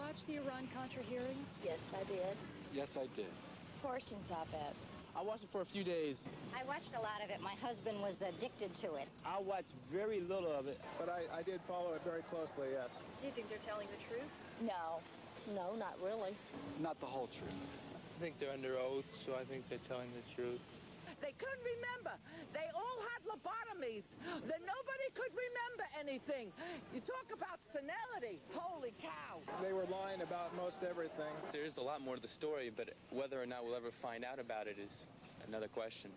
watch the Iran-Contra hearings? Yes, I did. Yes, I did. Portions of it. I watched it for a few days. I watched a lot of it. My husband was addicted to it. I watched very little of it. But I did follow it very closely, yes. Do you think they're telling the truth? No. No, not really. Not the whole truth. I think they're under oath, so I think they're telling the truth. They couldn't remember. They all had lobotomies. Nobody could remember anything. You talk about senility. Holy cow. They were lying about most everything. There's a lot more to the story, but whether or not we'll ever find out about it is another question.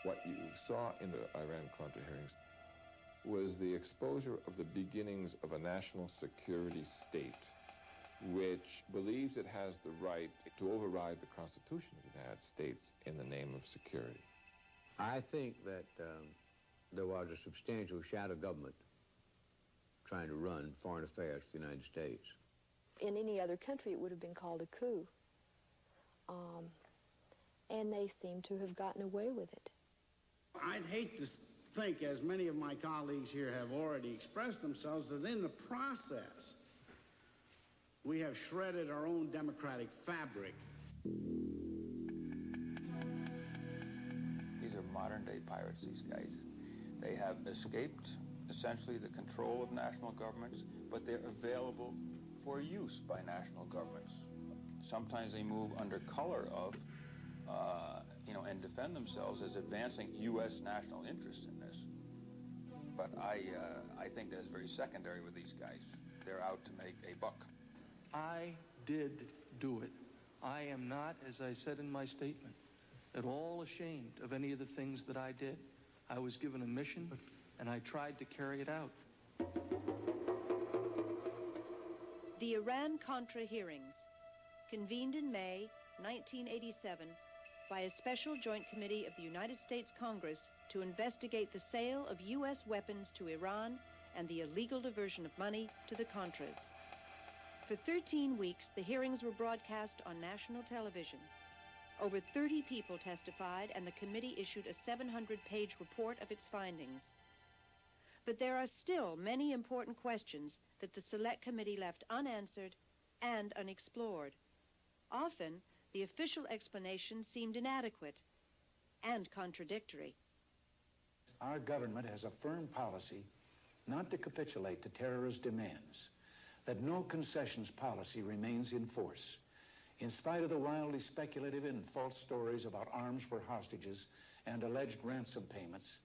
What you saw in the Iran-Contra hearings was the exposure of the beginnings of a national security state which believes it has the right to override the Constitution of the United States in the name of security. I think that there was a substantial shadow government trying to run foreign affairs for the United States. In any other country, it would have been called a coup. And they seem to have gotten away with it. I'd hate to think, as many of my colleagues here have already expressed themselves, that in the process, we have shredded our own democratic fabric. These are modern-day pirates, these guys. They have escaped, essentially, the control of national governments, but they're available for use by national governments. Sometimes they move under color of and defend themselves as advancing U.S. national interests in this. But I think that's very secondary with these guys. They're out to make a buck. I did do it. I am not, as I said in my statement, at all ashamed of any of the things that I did. I was given a mission, and I tried to carry it out. The Iran-Contra hearings, convened in May 1987, by a special joint committee of the United States Congress to investigate the sale of U.S. weapons to Iran and the illegal diversion of money to the Contras. For 13 weeks, the hearings were broadcast on national television. Over 30 people testified, and the committee issued a 700-page report of its findings. But there are still many important questions that the Select Committee left unanswered and unexplored. Often, the official explanation seemed inadequate and contradictory. Our government has a firm policy not to capitulate to terrorist demands, that no concessions policy remains in force. In spite of the wildly speculative and false stories about arms for hostages and alleged ransom payments,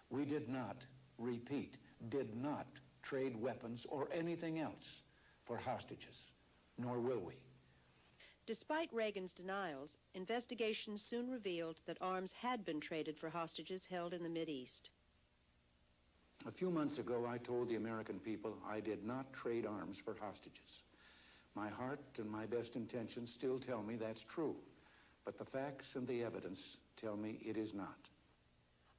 we did not, repeat, did not trade weapons or anything else for hostages, nor will we. Despite Reagan's denials, investigations soon revealed that arms had been traded for hostages held in the Mideast. A few months ago, I told the American people I did not trade arms for hostages. My heart and my best intentions still tell me that's true, but the facts and the evidence tell me it is not.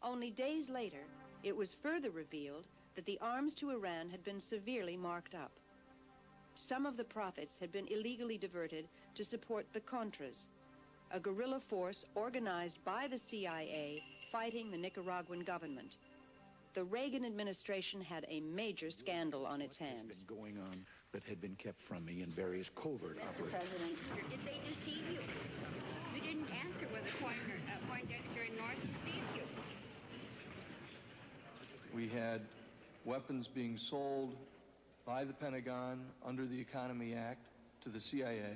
Only days later, it was further revealed that the arms to Iran had been severely marked up. Some of the profits had been illegally diverted to support the Contras, a guerrilla force organized by the CIA fighting the Nicaraguan government. The Reagan administration had a major scandal on its hands. What has been going on that had been kept from me in various covert operations? Mr. President, did they deceive you? You didn't answer whether Poindexter and North deceived you. We had weapons being sold by the Pentagon under the Economy Act to the CIA,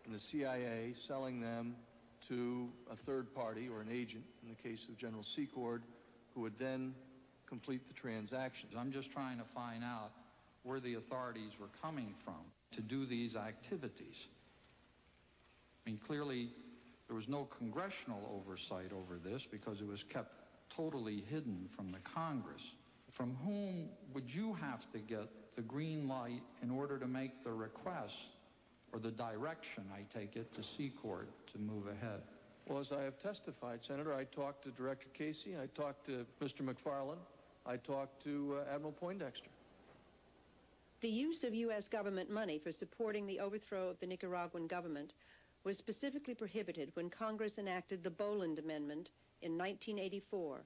and the CIA selling them to a third party or an agent, in the case of General Secord, who would then complete the transactions. I'm just trying to find out where the authorities were coming from to do these activities. I mean, clearly, there was no congressional oversight over this because it was kept totally hidden from the Congress. From whom would you have to get the green light in order to make the request, or the direction, I take it, to Secord to move ahead? Well, as I have testified, Senator, I talked to Director Casey, I talked to Mr. McFarland, I talked to Admiral Poindexter. The use of U.S. government money for supporting the overthrow of the Nicaraguan government was specifically prohibited when Congress enacted the Boland Amendment in 1984.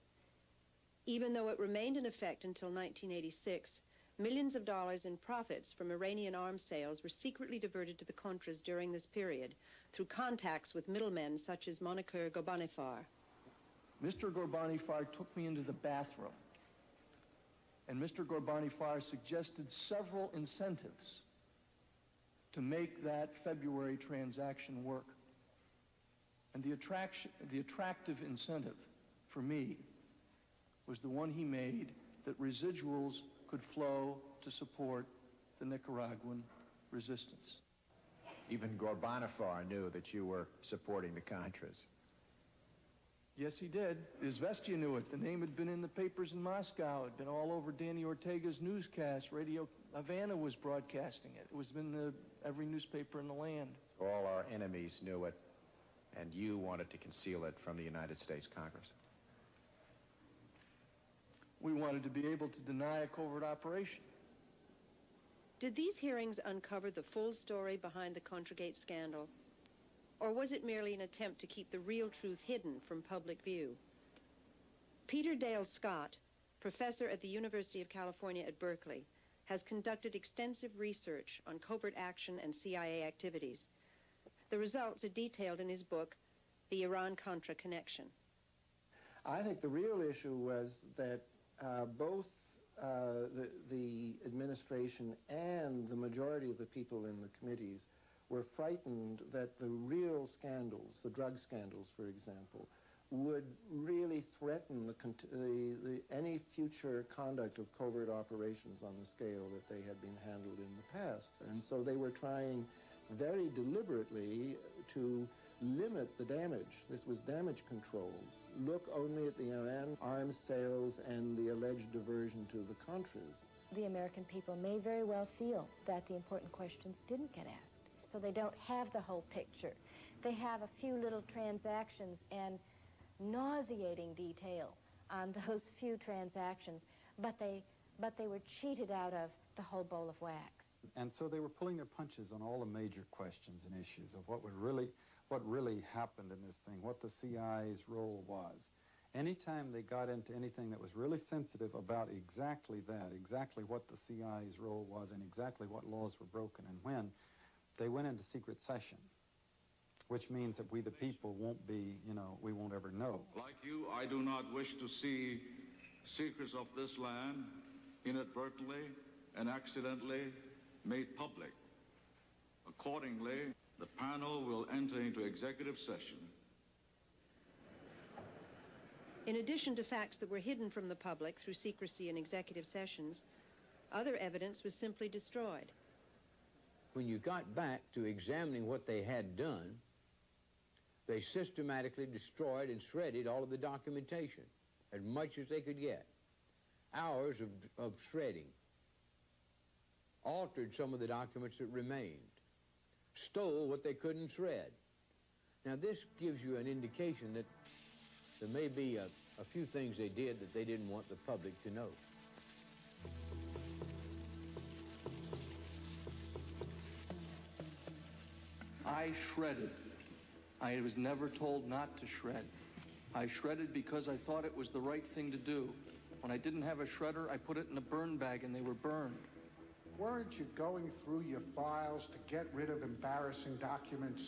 Even though it remained in effect until 1986, millions of dollars in profits from Iranian arms sales were secretly diverted to the Contras during this period through contacts with middlemen such as Moniker Ghorbanifar. Mr. Ghorbanifar took me into the bathroom, and Mr. Ghorbanifar suggested several incentives to make that February transaction work. And the attractive incentive for me was the one he made, that residuals could flow to support the Nicaraguan resistance. Even Ghorbanifar knew that you were supporting the Contras. Yes, he did. Izvestia knew it. The name had been in the papers in Moscow. It had been all over Danny Ortega's newscast. Radio Havana was broadcasting it. It was in every newspaper in the land. All our enemies knew it, and you wanted to conceal it from the United States Congress. We wanted to be able to deny a covert operation. Did these hearings uncover the full story behind the Contragate scandal? Or was it merely an attempt to keep the real truth hidden from public view? Peter Dale Scott, professor at the University of California at Berkeley, has conducted extensive research on covert action and CIA activities. The results are detailed in his book, The Iran-Contra Connection. I think the real issue was that both the administration and the majority of the people in the committees were frightened that the real scandals, the drug scandals, for example, would really threaten any future conduct of covert operations on the scale that they had been handled in the past. And so they were trying very deliberately to limit the damage. This was damage control. Look only at the Iran arms sales and the alleged diversion to the Contras. The American people may very well feel that the important questions didn't get asked. So they don't have the whole picture. They have a few little transactions and nauseating detail on those few transactions, but they were cheated out of the whole bowl of wax. And so they were pulling their punches on all the major questions and issues of what really happened in this thing, what the CIA's role was. Anytime they got into anything that was really sensitive about exactly that, exactly what the CIA's role was and exactly what laws were broken and when, they went into secret session, which means that we, the people, won't be, we won't ever know. Like you, I do not wish to see secrets of this land inadvertently and accidentally made public. Accordingly, the panel will enter into executive session. In addition to facts that were hidden from the public through secrecy in executive sessions, other evidence was simply destroyed. When you got back to examining what they had done, they systematically destroyed and shredded all of the documentation, as much as they could get. Hours of shredding. Altered some of the documents that remained. Stole what they couldn't shred. Now this gives you an indication that there may be a few things they did that they didn't want the public to know. I shredded. I was never told not to shred. I shredded because I thought it was the right thing to do. When I didn't have a shredder, I put it in a burn bag and they were burned. Weren't you going through your files to get rid of embarrassing documents?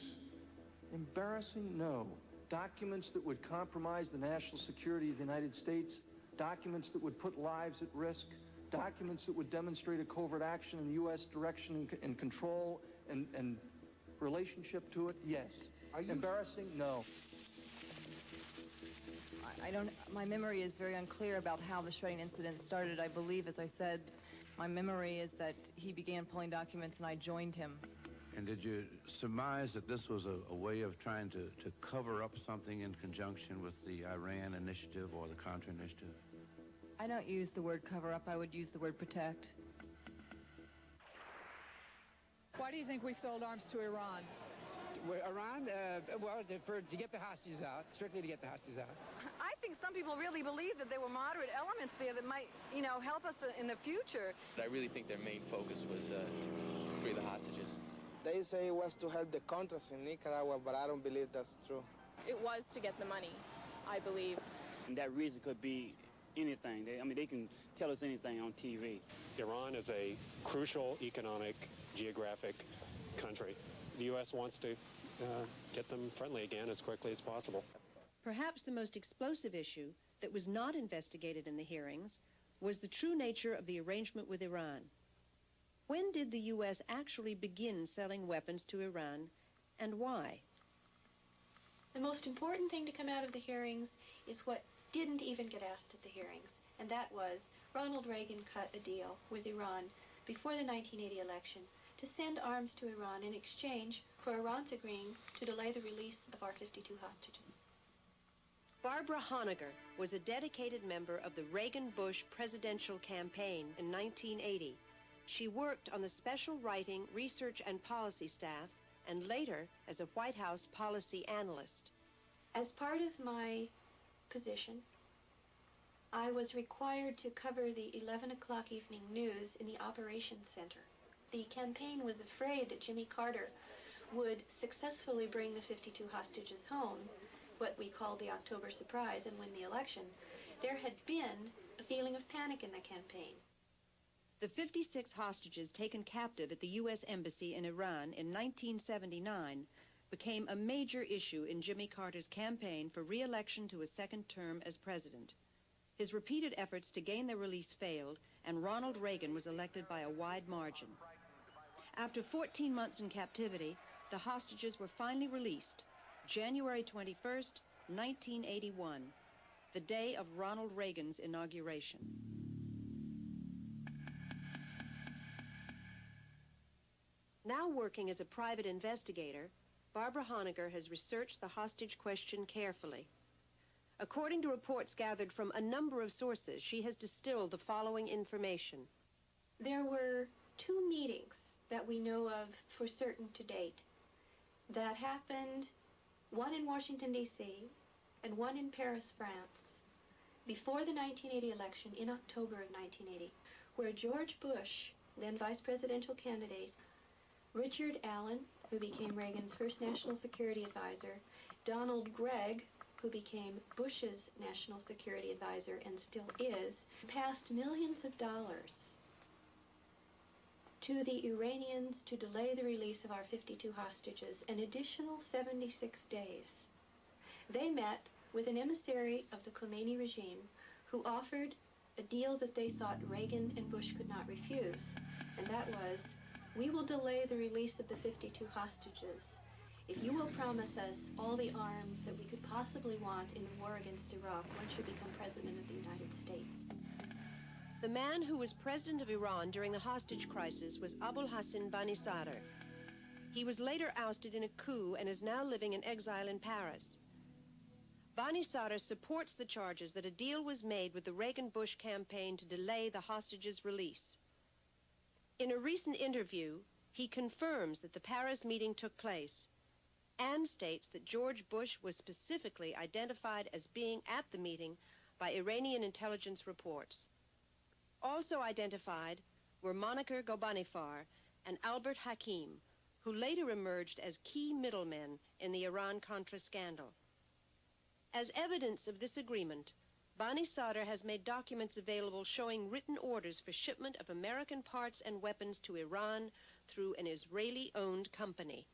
Embarrassing? No. Documents that would compromise the national security of the United States, documents that would put lives at risk, documents that would demonstrate a covert action in U.S. direction and control and relationship to it, yes. Embarrassing? No. I don't, my memory is very unclear about how the shredding incident started. I believe, as I said, my memory is that he began pulling documents and I joined him. And did you surmise that this was a way of trying to cover up something in conjunction with the Iran initiative or the Contra initiative? I don't use the word cover up. I would use the word protect. Why do you think we sold arms to Iran? Iran? Well, to get the hostages out, strictly to get the hostages out. I think some people really believe that there were moderate elements there that might, help us in the future. I really think their main focus was to free the hostages. They say it was to help the Contras in Nicaragua, but I don't believe that's true. It was to get the money, I believe. And that reason could be anything. They can tell us anything on TV. Iran is a crucial economic, geographic country. The U.S. wants to get them friendly again as quickly as possible. Perhaps the most explosive issue that was not investigated in the hearings was the true nature of the arrangement with Iran. When did the U.S. actually begin selling weapons to Iran, and why? The most important thing to come out of the hearings is what didn't even get asked at the hearings, and that was Ronald Reagan cut a deal with Iran before the 1980 election to send arms to Iran in exchange for Iran's agreeing to delay the release of our 52 hostages. Barbara Honegger was a dedicated member of the Reagan-Bush presidential campaign in 1980. She worked on the special writing, research, and policy staff, and later as a White House policy analyst. As part of my position, I was required to cover the 11 o'clock evening news in the Operations Center. The campaign was afraid that Jimmy Carter would successfully bring the 52 hostages home, what we called the October surprise, and win the election. There had been a feeling of panic in the campaign. The 56 hostages taken captive at the U.S. Embassy in Iran in 1979 became a major issue in Jimmy Carter's campaign for re-election to a second term as president. His repeated efforts to gain their release failed, and Ronald Reagan was elected by a wide margin. After 14 months in captivity, the hostages were finally released, January 21st, 1981, the day of Ronald Reagan's inauguration. Now working as a private investigator, Barbara Honegger has researched the hostage question carefully. According to reports gathered from a number of sources, she has distilled the following information. There were 2 meetings that we know of for certain to date that happened, one in Washington, D.C., and one in Paris, France, before the 1980 election in October of 1980, where George Bush, then vice presidential candidate, Richard Allen, who became Reagan's first national security advisor, Donald Gregg, who became Bush's national security advisor and still is, passed millions of dollars to the Iranians to delay the release of our 52 hostages an additional 76 days. They met with an emissary of the Khomeini regime who offered a deal that they thought Reagan and Bush could not refuse, and that was, we will delay the release of the 52 hostages if you will promise us all the arms that we could possibly want in the war against Iraq once you become president of the United States. The man who was president of Iran during the hostage crisis was Abul Hassan Bani Sadr. He was later ousted in a coup and is now living in exile in Paris. Bani Sadr supports the charges that a deal was made with the Reagan-Bush campaign to delay the hostages' release. In a recent interview, he confirms that the Paris meeting took place and states that George Bush was specifically identified as being at the meeting by Iranian intelligence reports. Also identified were Monikar Ghorbanifar and Albert Hakim, who later emerged as key middlemen in the Iran-Contra scandal. As evidence of this agreement, Bani Sadr has made documents available showing written orders for shipment of American parts and weapons to Iran through an Israeli-owned company.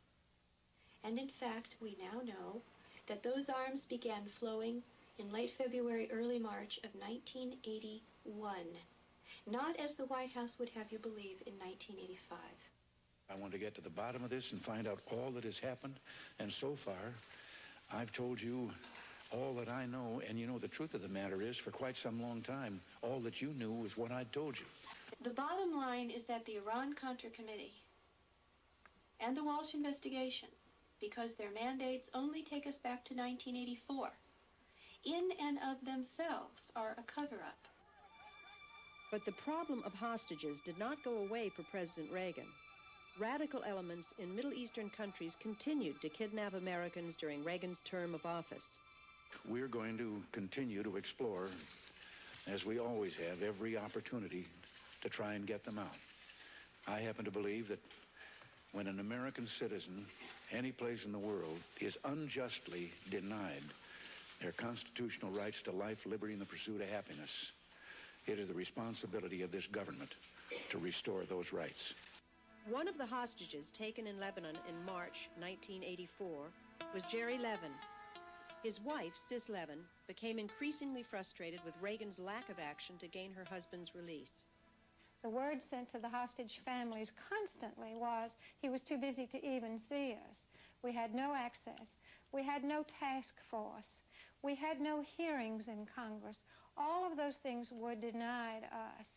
And in fact, we now know that those arms began flowing in late February, early March of 1981. Not as the White House would have you believe in 1985. I want to get to the bottom of this and find out all that has happened. And so far, I've told you all that I know. And you know, the truth of the matter is, for quite some long time, all that you knew was what I told you. The bottom line is that the Iran-Contra Committee and the Walsh investigation, because their mandates only take us back to 1984, in and of themselves are a cover-up. But the problem of hostages did not go away for President Reagan. Radical elements in Middle Eastern countries continued to kidnap Americans during Reagan's term of office. We're going to continue to explore, as we always have, every opportunity to try and get them out. I happen to believe that when an American citizen, any place in the world, is unjustly denied their constitutional rights to life, liberty, and the pursuit of happiness, it is the responsibility of this government to restore those rights. One of the hostages taken in Lebanon in March 1984 was Jerry Levin. His wife, Sis Levin, became increasingly frustrated with Reagan's lack of action to gain her husband's release. The word sent to the hostage families constantly was he was too busy to even see us. We had no access. We had no task force. We had no hearings in Congress. All of those things were denied us.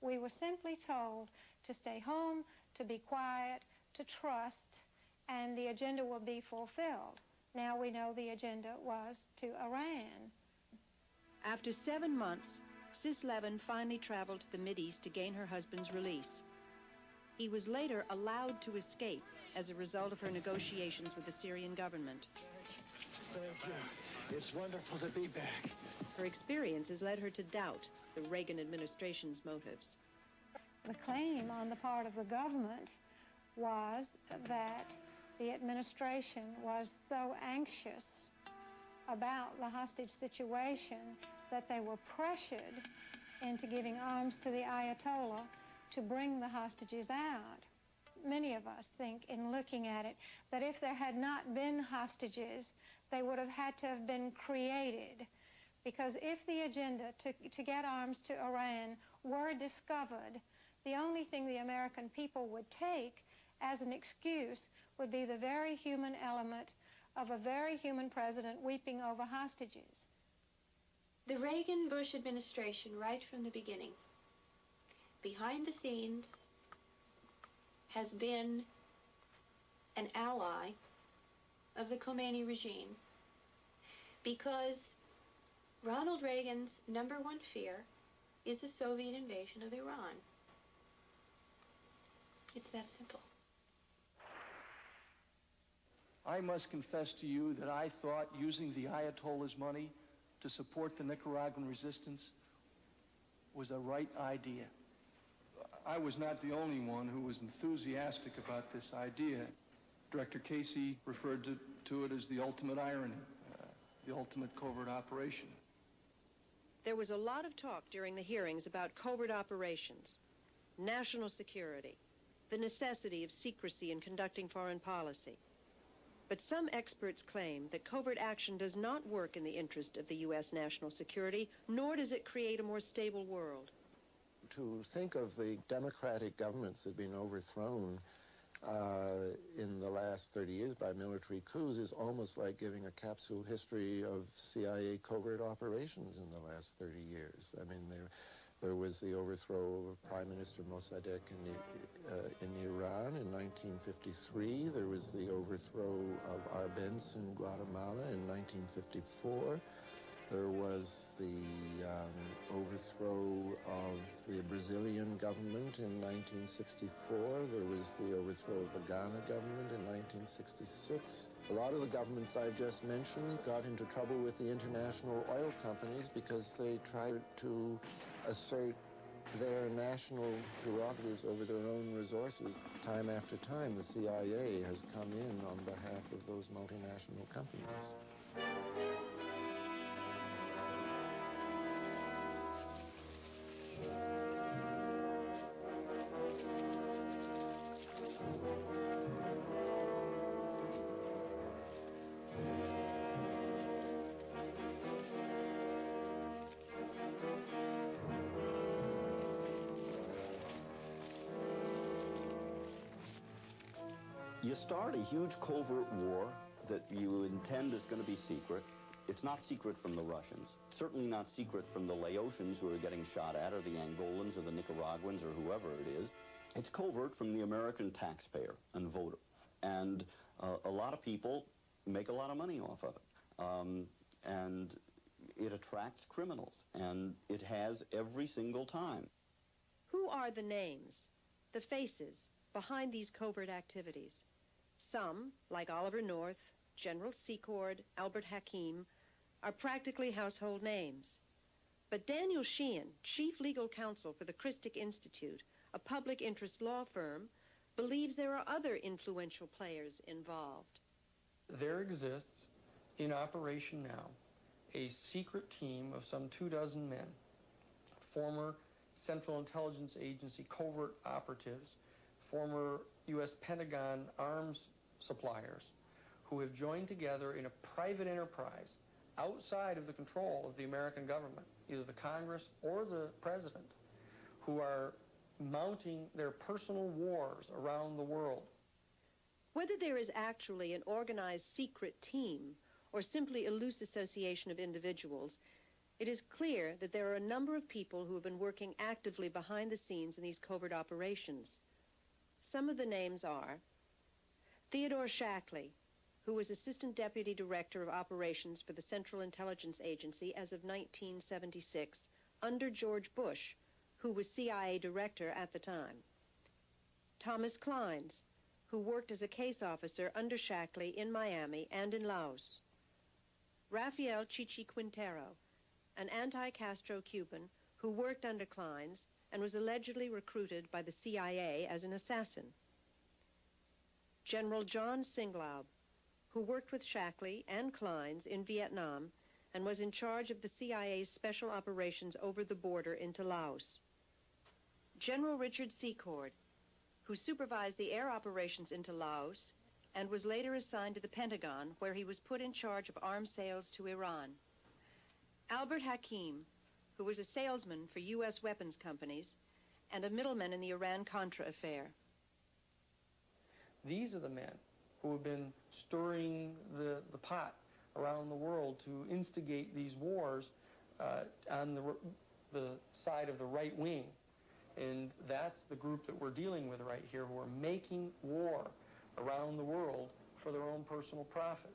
We were simply told to stay home, to be quiet, to trust, and the agenda will be fulfilled. Now we know the agenda was to Iran. After 7 months, Sis Levin finally traveled to the Mideast to gain her husband's release. He was later allowed to escape as a result of her negotiations with the Syrian government. Thank you. It's wonderful to be back. Her experiences led her to doubt the Reagan administration's motives. The claim on the part of the government was that the administration was so anxious about the hostage situation that they were pressured into giving arms to the Ayatollah to bring the hostages out. Many of us think, in looking at it, that if there had not been hostages, they would have had to have been created. Because if the agenda to get arms to Iran were discovered, the only thing the American people would take as an excuse would be the very human element of a very human president weeping over hostages. The Reagan-Bush administration, right from the beginning, behind the scenes, has been an ally of the Khomeini regime, because Ronald Reagan's #1 fear is a Soviet invasion of Iran. It's that simple. I must confess to you that I thought using the Ayatollah's money to support the Nicaraguan resistance was a right idea. I was not the only one who was enthusiastic about this idea. Director Casey referred to it as the ultimate irony, the ultimate covert operation. There was a lot of talk during the hearings about covert operations, national security, the necessity of secrecy in conducting foreign policy. But some experts claim that covert action does not work in the interest of the U.S. national security, nor does it create a more stable world. To think of the democratic governments that have been overthrown in the last 30 years by military coups is almost like giving a capsule history of CIA covert operations in the last 30 years. I mean, there was the overthrow of Prime Minister Mossadegh in Iran in 1953. There was the overthrow of Arbenz in Guatemala in 1954. There was the overthrow of the Brazilian government in 1964. There was the overthrow of the Ghana government in 1966. A lot of the governments I just mentioned got into trouble with the international oil companies because they tried to assert their national prerogatives over their own resources. Time after time, the CIA has come in on behalf of those multinational companies. You start a huge covert war that you intend is going to be secret. It's not secret from the Russians. Certainly not secret from the Laotians who are getting shot at, or the Angolans, or the Nicaraguans, or whoever it is. It's covert from the American taxpayer and voter. And a lot of people make a lot of money off of it. And it attracts criminals, and it has every single time. Who are the names, the faces, behind these covert activities? Some, like Oliver North, General Secord, Albert Hakim, are practically household names. But Daniel Sheehan, chief legal counsel for the Christic Institute, a public interest law firm, believes there are other influential players involved. There exists, in operation now, a secret team of some 24 men, former Central Intelligence Agency covert operatives, former U.S. Pentagon arms suppliers, who have joined together in a private enterprise outside of the control of the American government, either the Congress or the President, who are mounting their personal wars around the world. Whether there is actually an organized secret team or simply a loose association of individuals, it is clear that there are a number of people who have been working actively behind the scenes in these covert operations. Some of the names are Theodore Shackley, who was Assistant Deputy Director of Operations for the Central Intelligence Agency as of 1976, under George Bush, who was CIA Director at the time. Thomas Kleins, who worked as a case officer under Shackley in Miami and in Laos. Rafael Chichi Quintero, an anti-Castro Cuban who worked under Kleins and was allegedly recruited by the CIA as an assassin. General John Singlaub, who worked with Shackley and Kleins in Vietnam and was in charge of the CIA's special operations over the border into Laos. General Richard Secord, who supervised the air operations into Laos and was later assigned to the Pentagon, where he was put in charge of arms sales to Iran. Albert Hakim, who was a salesman for U.S. weapons companies and a middleman in the Iran-Contra affair. These are the men who have been stirring the pot around the world to instigate these wars on the side of the right wing. And that's the group that we're dealing with right here, who are making war around the world for their own personal profit.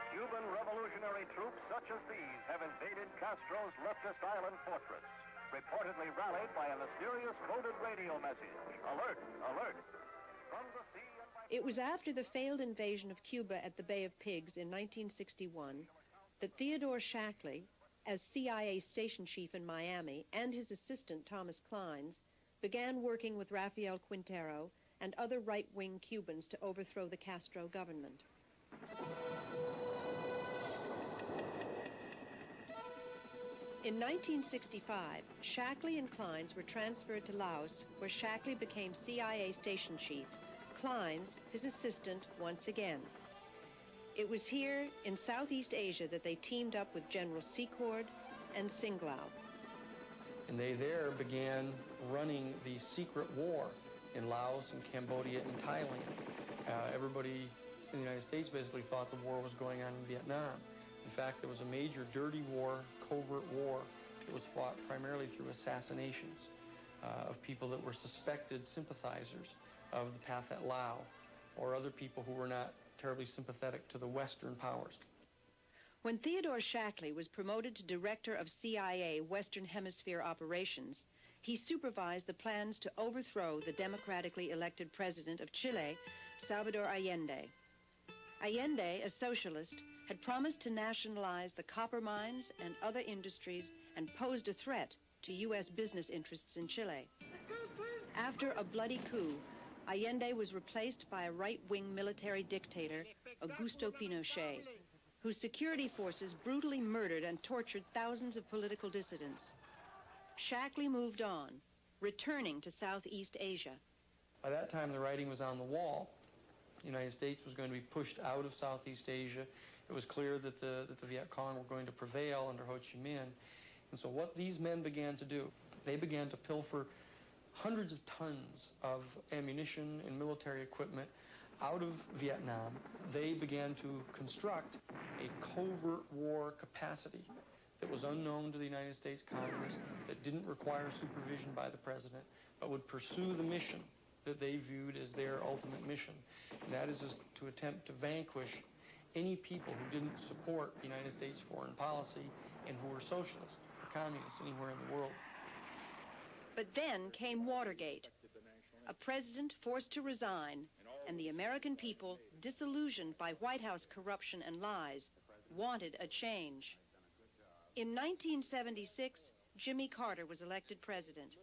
Cuban revolutionary troops such as these have invaded Castro's leftist island fortress, reportedly rallied by a mysterious coded radio message. Alert, alert. From the sea and by... It was after the failed invasion of Cuba at the Bay of Pigs in 1961 that Theodore Shackley, as CIA station chief in Miami, and his assistant Thomas Kleins, began working with Rafael Quintero and other right-wing Cubans to overthrow the Castro government. In 1965, Shackley and Kleins were transferred to Laos, where Shackley became CIA station chief, Kleins his assistant once again. It was here in Southeast Asia that they teamed up with General Secord and Singlaub. And they there began running the secret war in Laos and Cambodia and Thailand. Everybody in the United States basically thought the war was going on in Vietnam. In fact, there was a major dirty war, covert war, that was fought primarily through assassinations of people that were suspected sympathizers of the Pathet Lao or other people who were not terribly sympathetic to the Western powers. When Theodore Shackley was promoted to director of CIA Western Hemisphere operations, he supervised the plans to overthrow the democratically elected president of Chile, Salvador Allende. Allende, a socialist, had promised to nationalize the copper mines and other industries and posed a threat to U.S. business interests in Chile. After a bloody coup, Allende was replaced by a right-wing military dictator, Augusto Pinochet, whose security forces brutally murdered and tortured thousands of political dissidents. Shackley moved on, returning to Southeast Asia. By that time, the writing was on the wall. The United States was going to be pushed out of Southeast Asia. It was clear that the Viet Cong were going to prevail under Ho Chi Minh. And so what these men began to do, they began to pilfer hundreds of tons of ammunition and military equipment out of Vietnam. They began to construct a covert war capacity that was unknown to the United States Congress, that didn't require supervision by the President, but would pursue the mission that they viewed as their ultimate mission. And that is to attempt to vanquish any people who didn't support the United States foreign policy and who were socialist or communist anywhere in the world. But then came Watergate, a president forced to resign, and the American people, disillusioned by White House corruption and lies, wanted a change. In 1976, Jimmy Carter was elected president.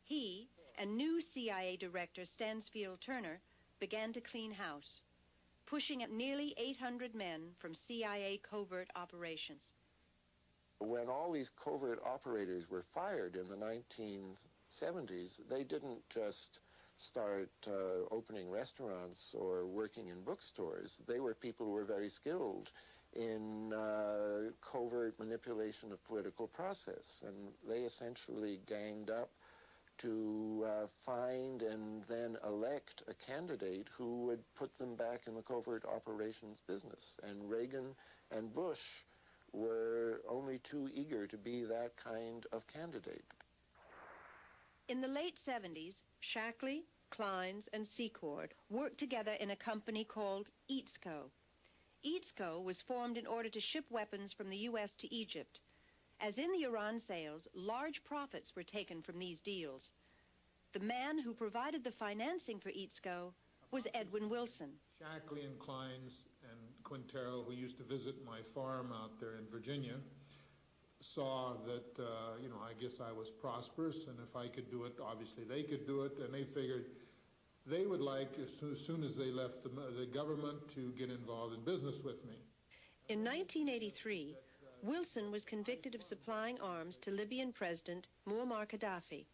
He and new CIA Director Stansfield Turner began to clean house, pushing out nearly 800 men from CIA covert operations. When all these covert operators were fired in the 1970s, they didn't just start opening restaurants or working in bookstores. They were people who were very skilled in covert manipulation of political process, and they essentially ganged up to find and then elect a candidate who would put them back in the covert operations business. And Reagan and Bush were only too eager to be that kind of candidate. In the late 70s, Shackley, Kleins, and Secord worked together in a company called EATSCO. EATSCO was formed in order to ship weapons from the U.S. to Egypt. As in the Iran sales, large profits were taken from these deals. The man who provided the financing for EATSCO was Edwin Wilson. Shackley and Kleins and Quintero, who used to visit my farm out there in Virginia, saw that, I guess I was prosperous, and if I could do it, obviously they could do it, and they figured they would like, as soon as they left the government, to get involved in business with me. In 1983, Wilson was convicted of supplying arms to Libyan President Muammar Gaddafi.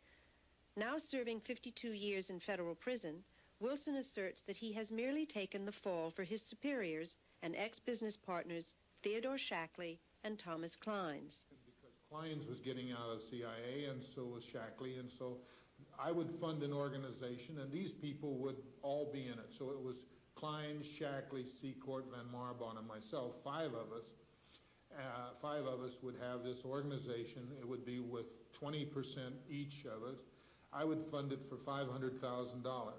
Now serving 52 years in federal prison, Wilson asserts that he has merely taken the fall for his superiors and ex-business partners Theodore Shackley and Thomas Kleins. Because Kleins was getting out of the CIA, and so was Shackley, and so I would fund an organization, and these people would all be in it. So it was Kleins, Shackley, Secord, Van Marbon, and myself, five of us. Five of us would have this organization. It would be with 20% each of us. I would fund it for $500,000.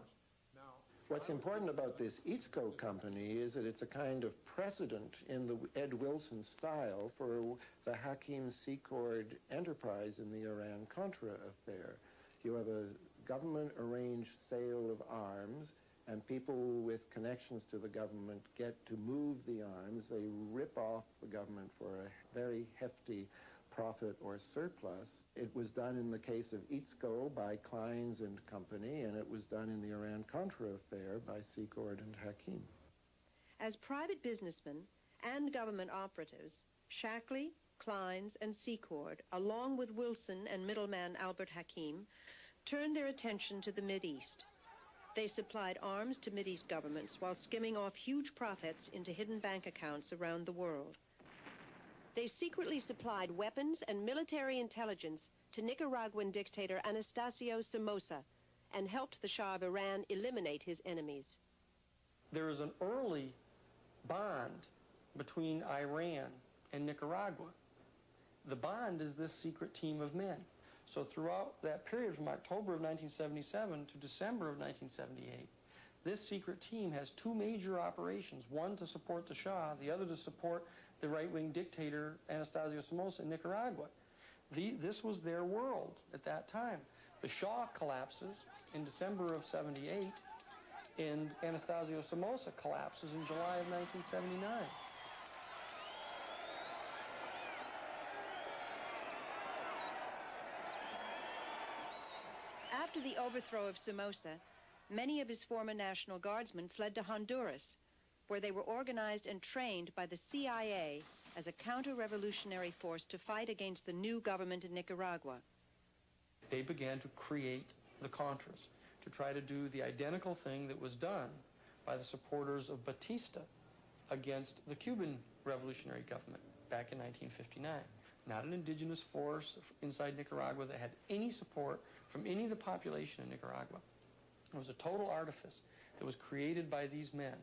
What's important about this EATSCO company is that it's a kind of precedent in the Ed Wilson style for the Hakim Secord enterprise in the Iran-Contra affair. You have a government-arranged sale of arms, and people with connections to the government get to move the arms. They rip off the government for a very hefty profit or surplus. It was done in the case of EATSCO by Kleins and Company, and it was done in the Iran-Contra affair by Secord and Hakim. As private businessmen and government operatives, Shackley, Kleins, and Secord, along with Wilson and middleman Albert Hakim, turned their attention to the Mideast. They supplied arms to Mideast governments while skimming off huge profits into hidden bank accounts around the world. They secretly supplied weapons and military intelligence to Nicaraguan dictator Anastasio Somoza and helped the Shah of Iran eliminate his enemies. There is an early bond between Iran and Nicaragua. The bond is this secret team of men. So throughout that period from October of 1977 to December of 1978, this secret team has two major operations, one to support the Shah, the other to support the right-wing dictator Anastasio Somoza in Nicaragua. This was their world at that time. The Shah collapses in December of 78, and Anastasio Somoza collapses in July of 1979. After the overthrow of Somoza, many of his former National Guardsmen fled to Honduras, where they were organized and trained by the CIA as a counter-revolutionary force to fight against the new government in Nicaragua. They began to create the Contras, to try to do the identical thing that was done by the supporters of Batista against the Cuban revolutionary government back in 1959. Not an indigenous force inside Nicaragua that had any support from any of the population in Nicaragua. It was a total artifice that was created by these men.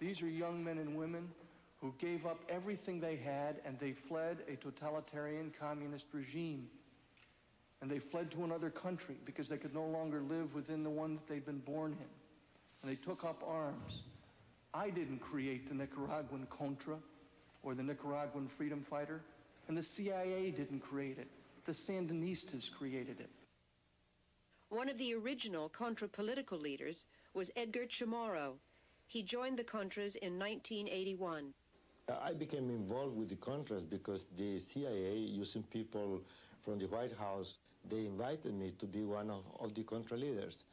These are young men and women who gave up everything they had, and they fled a totalitarian communist regime. And they fled to another country because they could no longer live within the one that they'd been born in. And they took up arms. I didn't create the Nicaraguan Contra or the Nicaraguan freedom fighter, and the CIA didn't create it. The Sandinistas created it. One of the original Contra political leaders was Edgar Chamorro. He joined the Contras in 1981. I became involved with the Contras because the CIA, using people from the White House, they invited me to be one of the Contra leaders.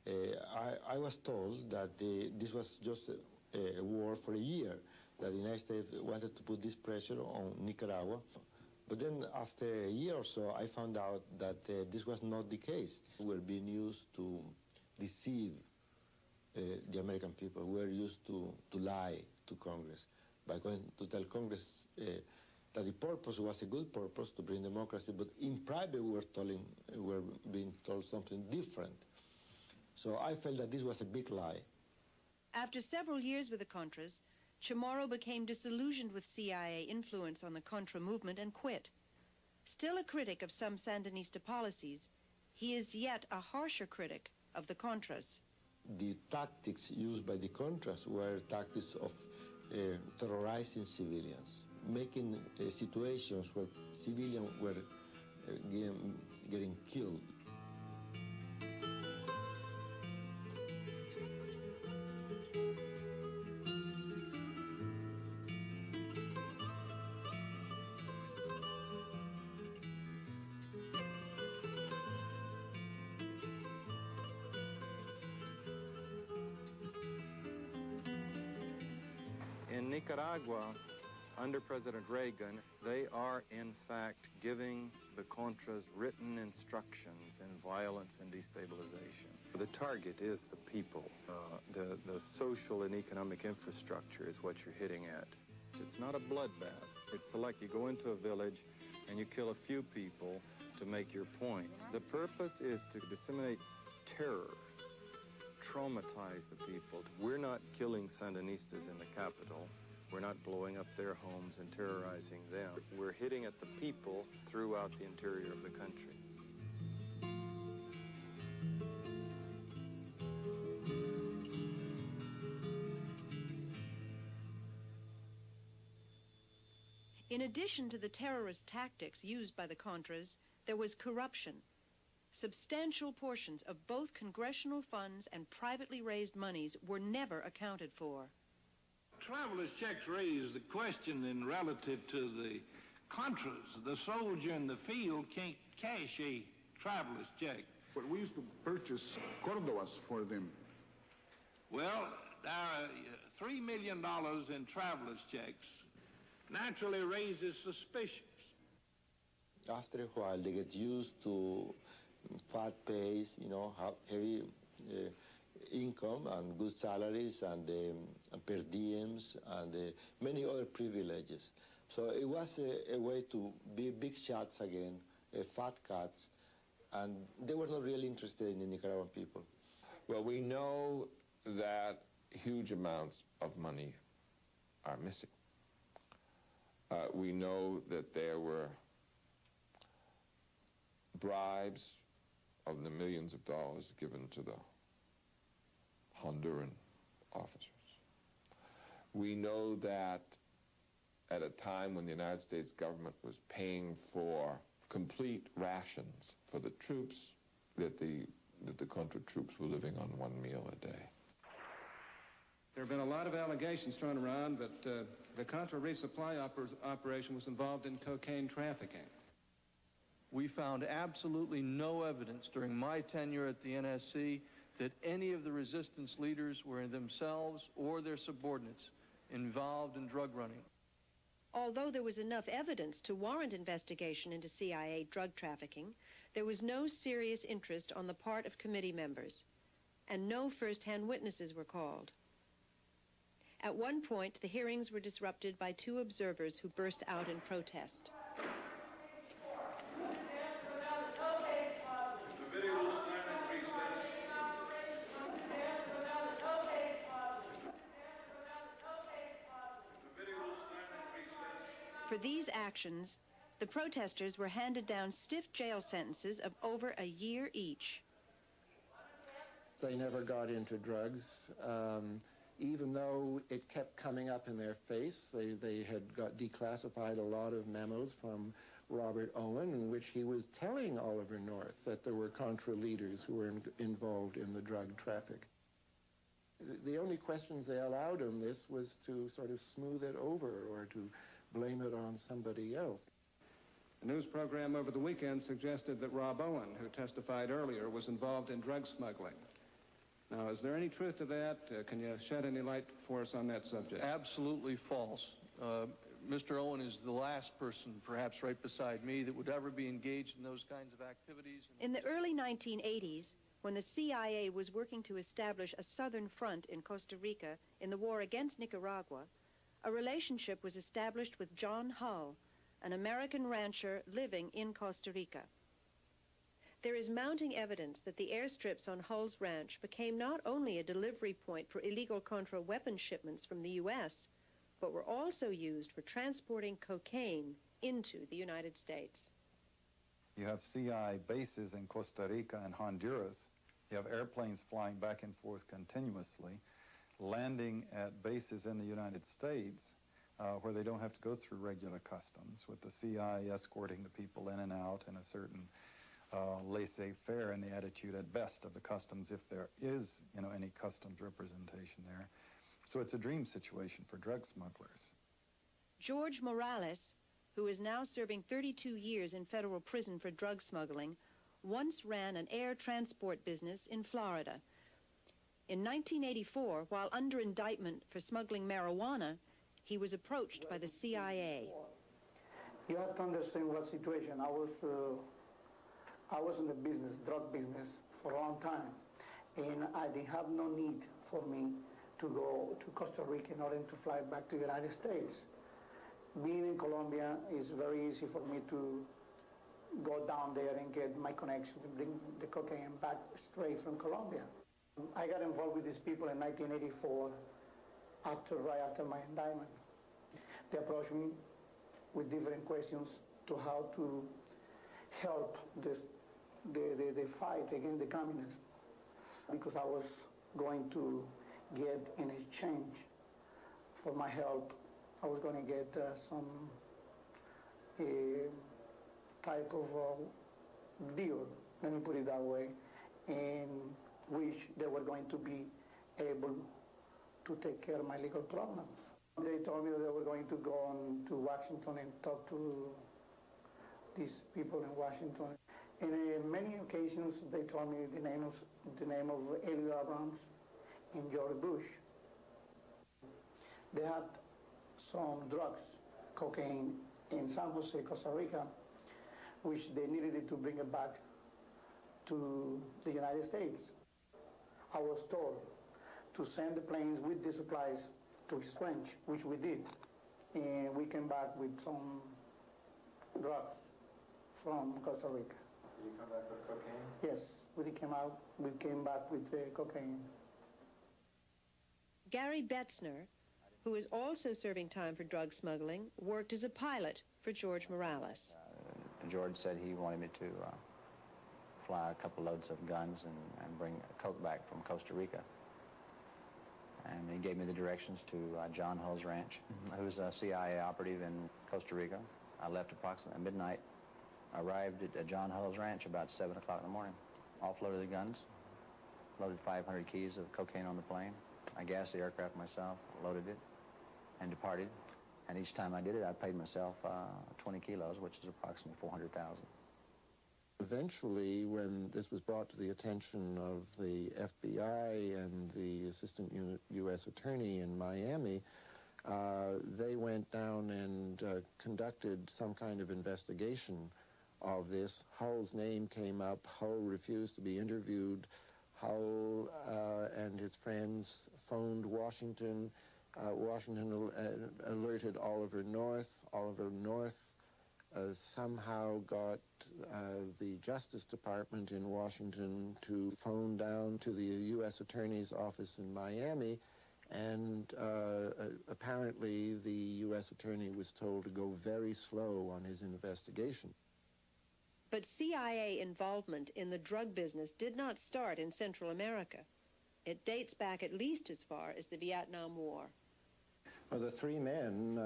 I was told that this was just a war for a year, that the United States wanted to put this pressure on Nicaragua. But then after a year or so, I found out that this was not the case. We were being used to deceive the American people. We were used to lie to Congress by going to tell Congress that the purpose was a good purpose to bring democracy, but in private we were being told something different. So I felt that this was a big lie. After several years with the Contras, Chamorro became disillusioned with CIA influence on the Contra movement and quit. Still a critic of some Sandinista policies, he is yet a harsher critic of the Contras. The tactics used by the Contras were tactics of terrorizing civilians, making situations where civilians were getting killed. In Nicaragua, under President Reagan, they are in fact giving the Contras written instructions in violence and destabilization. The target is the people. The social and economic infrastructure is what you're hitting at. It's not a bloodbath. It's like you go into a village and you kill a few people to make your point. The purpose is to disseminate terror, traumatize the people. We're not killing Sandinistas in the capital. We're not blowing up their homes and terrorizing them. We're hitting at the people throughout the interior of the country. In addition to the terrorist tactics used by the Contras, there was corruption. Substantial portions of both congressional funds and privately raised monies were never accounted for. Traveler's checks raise the question in relative to the Contras. The soldier in the field can't cash a traveler's check. But we used to purchase Cordobas for them. Well, there are $3 million in traveler's checks. Naturally raises suspicions. After a while, they get used to fat pays, you know, heavy income and good salaries and per diems and many other privileges. So it was a way to be big shots again, fat cats, and they were not really interested in the Nicaraguan people. Well, we know that huge amounts of money are missing. We know that there were bribes of the millions of dollars given to the Honduran officers. We know that at a time when the United States government was paying for complete rations for the troops, that the Contra troops were living on one meal a day. There have been a lot of allegations thrown around, but the Contra resupply operation was involved in cocaine trafficking. We found absolutely no evidence during my tenure at the NSC that any of the resistance leaders were themselves or their subordinates involved in drug running. Although there was enough evidence to warrant investigation into CIA drug trafficking, there was no serious interest on the part of committee members, and no first-hand witnesses were called. At one point, the hearings were disrupted by two observers who burst out in protest. For these actions, the protesters were handed down stiff jail sentences of over a year each. They never got into drugs, even though it kept coming up in their face. They had got declassified a lot of memos from Robert Owen in which he was telling Oliver North that there were Contra leaders who were involved in the drug traffic. The only questions they allowed on this was to sort of smooth it over or to blame it on somebody else. A news program over the weekend suggested that Rob Owen, who testified earlier, was involved in drug smuggling. Now, is there any truth to that? Can you shed any light for us on that subject? Absolutely false. Mr. Owen is the last person, perhaps right beside me, that would ever be engaged in those kinds of activities. In the early 1980s, when the CIA was working to establish a southern front in Costa Rica in the war against Nicaragua, a relationship was established with John Hull, an American rancher living in Costa Rica. There is mounting evidence that the airstrips on Hull's ranch became not only a delivery point for illegal Contra weapon shipments from the U.S., but were also used for transporting cocaine into the United States. You have CI bases in Costa Rica and Honduras. You have airplanes flying back and forth continuously, landing at bases in the United States where they don't have to go through regular customs, with the CI escorting the people in and out in a certain laissez-faire in the attitude at best of the customs, if there is, any customs representation there. So it's a dream situation for drug smugglers. George Morales, who is now serving 32 years in federal prison for drug smuggling, once ran an air transport business in Florida. In 1984, while under indictment for smuggling marijuana, he was approached by the CIA. You have to understand what situation. I was in the business, drug business, for a long time, and I didn't have no need for me to go to Costa Rica in order to fly back to the United States. Being in Colombia is very easy for me to go down there and get my connection to bring the cocaine back straight from Colombia. I got involved with these people in 1984, right after my indictment. They approached me with different questions to how to help the fight against the communists, because I was going to get in exchange for my help, I was going to get some type of deal, let me put it that way, in which they were going to be able to take care of my legal problems. They told me that they were going to go on to Washington and talk to these people in Washington. And in many occasions, they told me the name of Elliot Abrams and George Bush. They had some drugs, cocaine, in San Jose, Costa Rica, which they needed to bring it back to the United States. I was told to send the planes with the supplies to Exchange, which we did. And we came back with some drugs from Costa Rica. Did you come back with cocaine? Yes, we came back with cocaine. Gary Betzner, who is also serving time for drug smuggling, worked as a pilot for George Morales. George said he wanted me to fly a couple loads of guns and bring coke back from Costa Rica. And he gave me the directions to John Hull's ranch, who's a CIA operative in Costa Rica. I left approximately midnight, arrived at John Hull's ranch about 7 o'clock in the morning, offloaded the guns, loaded 500 keys of cocaine on the plane. I gassed the aircraft myself, loaded it, and departed. And each time I did it, I paid myself 20 kilos, which is approximately $400,000. Eventually, when this was brought to the attention of the FBI and the Assistant U.S. Attorney in Miami, they went down and conducted some kind of investigation of this. Hull's name came up. Hull refused to be interviewed. Hull and his friends phoned Washington. Washington alerted Oliver North. Oliver North somehow got the Justice Department in Washington to phone down to the U.S. Attorney's office in Miami, And apparently the U.S. attorney was told to go very slow on his investigation. But CIA involvement in the drug business did not start in Central America. It dates back at least as far as the Vietnam War. Well, the three men,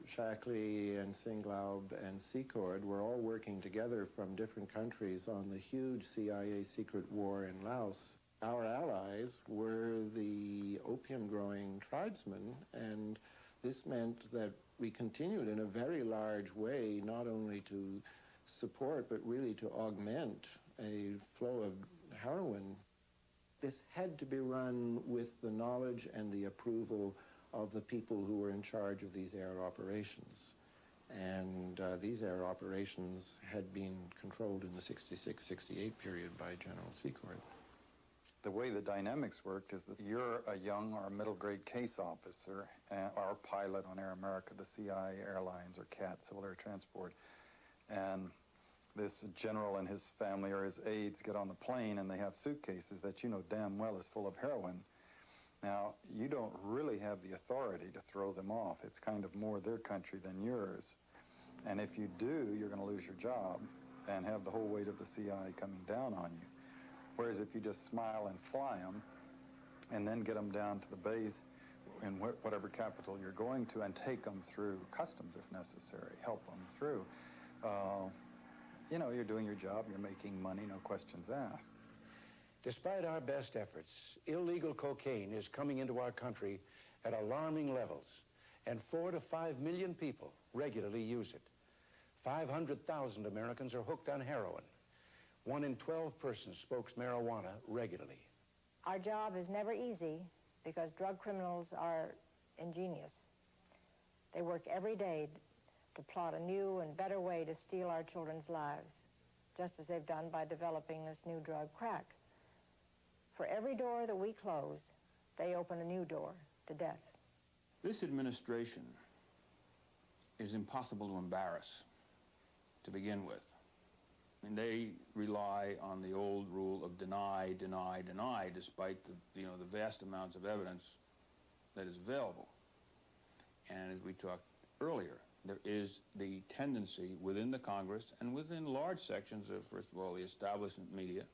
Shackley and Singlaub and Secord, were all working together from different countries on the huge CIA secret war in Laos. Our allies were the opium-growing tribesmen, and this meant that we continued in a very large way not only to support but really to augment a flow of heroin. This had to be run with the knowledge and the approval of the people who were in charge of these air operations. And these air operations had been controlled in the 66-68 period by General Secord. The way the dynamics worked is that you're a young or middle-grade case officer or pilot on Air America, the CIA Airlines, or CAT, Civil Air Transport, and this general and his family or his aides get on the plane and they have suitcases that you know damn well is full of heroin. Now, you don't really have the authority to throw them off. It's kind of more their country than yours. And if you do, you're going to lose your job and have the whole weight of the CIA coming down on you. Whereas if you just smile and fly them and then get them down to the base in whatever capital you're going to and take them through customs if necessary, help them through, you know, you're doing your job, you're making money, no questions asked. Despite our best efforts, illegal cocaine is coming into our country at alarming levels, and 4 to 5 million people regularly use it. 500,000 Americans are hooked on heroin. 1 in 12 persons smokes marijuana regularly. Our job is never easy because drug criminals are ingenious. They work every day to plot a new and better way to steal our children's lives, just as they've done by developing this new drug, crack. For every door that we close, they open a new door to death. This administration is impossible to embarrass to begin with. I mean, they rely on the old rule of deny, deny, deny, despite the vast amounts of evidence that is available. And as we talked earlier, there is the tendency within the Congress and within large sections of, first of all, the establishment media,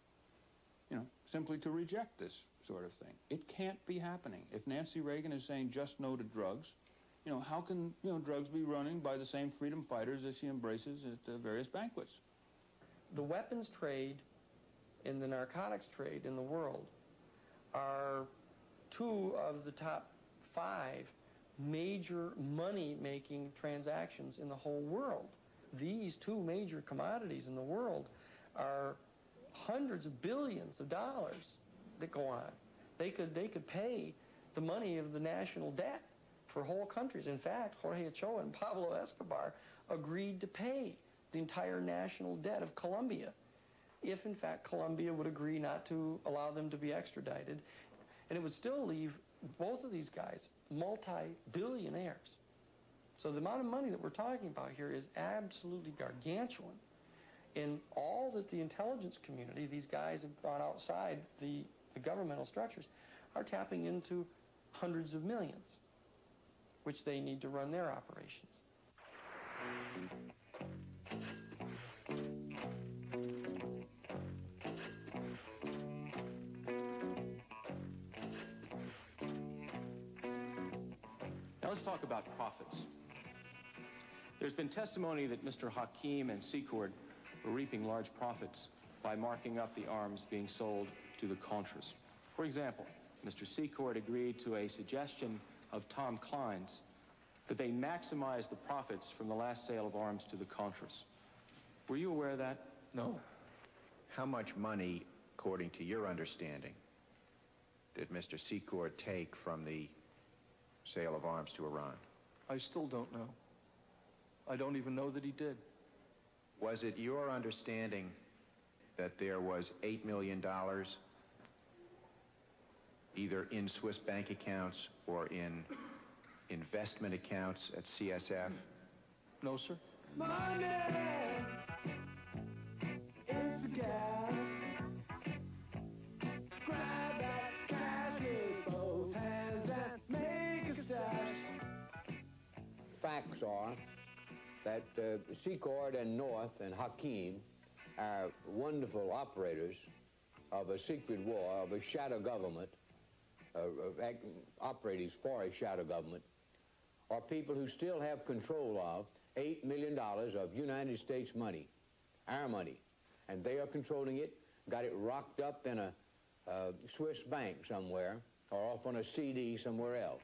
simply to reject this sort of thing. It can't be happening. If Nancy Reagan is saying just no to drugs, how can, drugs be running by the same freedom fighters that she embraces at various banquets? The weapons trade and the narcotics trade in the world are 2 of the top 5 major money-making transactions in the whole world. These 2 major commodities in the world are hundreds of billions of dollars that go on. They could pay the money of the national debt for whole countries. In fact, Jorge Ochoa and Pablo Escobar agreed to pay the entire national debt of Colombia if, in fact, Colombia would agree not to allow them to be extradited. And it would still leave both of these guys multi-billionaires. So the amount of money that we're talking about here is absolutely gargantuan. In all that the intelligence community, these guys have gone outside the governmental structures, are tapping into hundreds of millions, which they need to run their operations. Now let's talk about profits. There's been testimony that Mr. Hakim and Secord were reaping large profits by marking up the arms being sold to the Contras. For example, Mr. Secord agreed to a suggestion of Tom Klein's that they maximize the profits from the last sale of arms to the Contras. Were you aware of that? No. How much money, according to your understanding, did Mr. Secord take from the sale of arms to Iran? I still don't know. I don't even know that he did. Was it your understanding that there was $8 million either in Swiss bank accounts or in investment accounts at CSF? No, sir. Money, it's a gas. Grab that cash with both hands and are that Secord and North and Hakim are wonderful operators of a secret war, of a shadow government, operators for a shadow government, are people who still have control of $8 million of United States money, our money, and they are controlling it, got it rocked up in a Swiss bank somewhere, or off on a CD somewhere else.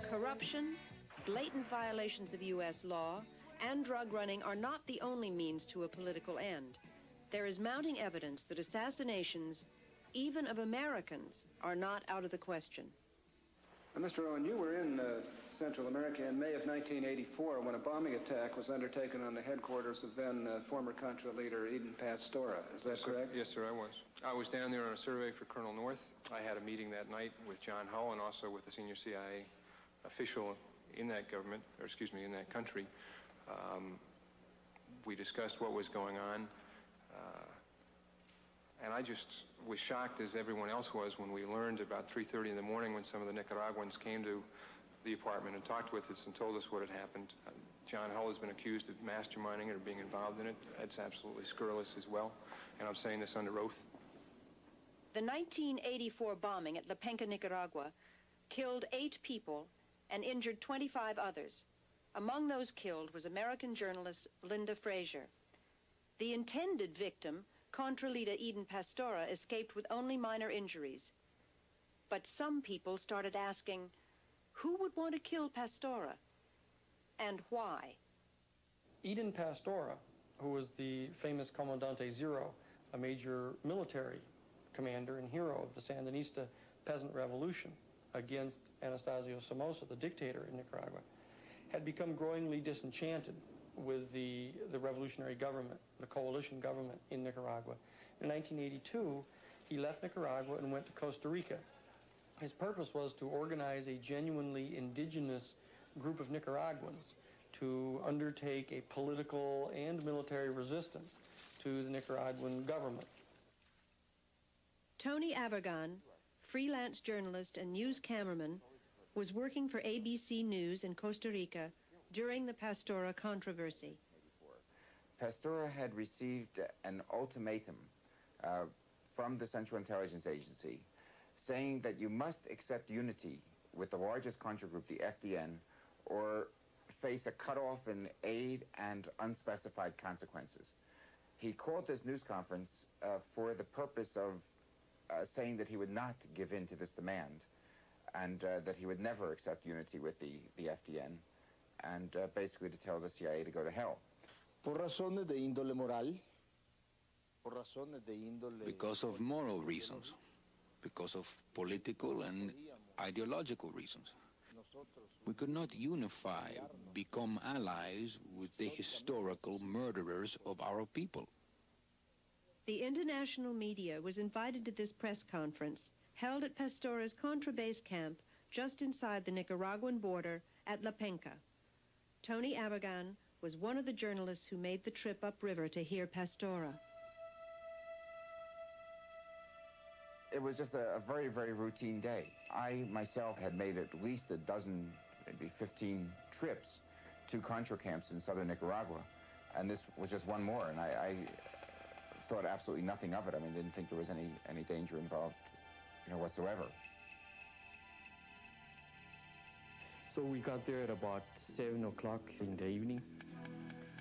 Corruption, blatant violations of U.S. law, and drug running are not the only means to a political end. There is mounting evidence that assassinations, even of Americans, are not out of the question. Mr. Owen, you were in Central America in May of 1984 when a bombing attack was undertaken on the headquarters of then former Contra leader Eden Pastora. Is that correct? Yes, sir, I was. I was down there on a survey for Colonel North. I had a meeting that night with John Hull and also with a senior CIA official in that government, or excuse me, in that country. We discussed what was going on. And I just was shocked, as everyone else was, when we learned about 3:30 in the morning when some of the Nicaraguans came to the apartment and talked with us and told us what had happened. John Hull has been accused of masterminding it or being involved in it. That's absolutely scurrilous as well, and I'm saying this under oath. The 1984 bombing at La Penca, Nicaragua, killed 8 people and injured 25 others. Among those killed was American journalist Linda Frazier. The intended victim, Contra leader Eden Pastora, escaped with only minor injuries. But some people started asking, who would want to kill Pastora, and why? Eden Pastora, who was the famous Comandante Zero, a major military commander and hero of the Sandinista peasant revolution against Anastasio Somoza, the dictator in Nicaragua, had become growingly disenchanted with the revolutionary government, the coalition government in Nicaragua. In 1982, he left Nicaragua and went to Costa Rica. His purpose was to organize a genuinely indigenous group of Nicaraguans to undertake a political and military resistance to the Nicaraguan government. Tony Abergan, freelance journalist and news cameraman, was working for ABC News in Costa Rica during the Pastora controversy. Pastora had received an ultimatum from the Central Intelligence Agency saying that you must accept unity with the largest Contra group, the FDN, or face a cutoff in aid and unspecified consequences. He called this news conference for the purpose of saying that he would not give in to this demand and that he would never accept unity with the FDN, and basically to tell the CIA to go to hell. Por razones de índole moral. Because of moral reasons, because of political and ideological reasons. We could not unify, become allies with the historical murderers of our people. The international media was invited to this press conference held at Pastora's Contra base camp just inside the Nicaraguan border at La Penca. Tony Abergan was one of the journalists who made the trip upriver to hear Pastora. It was just a very, very routine day. I myself had made at least a dozen, maybe 15 trips to Contra camps in southern Nicaragua, and this was just one more, and I thought absolutely nothing of it. I mean, didn't think there was any danger involved, whatsoever. So we got there at about 7 o'clock in the evening,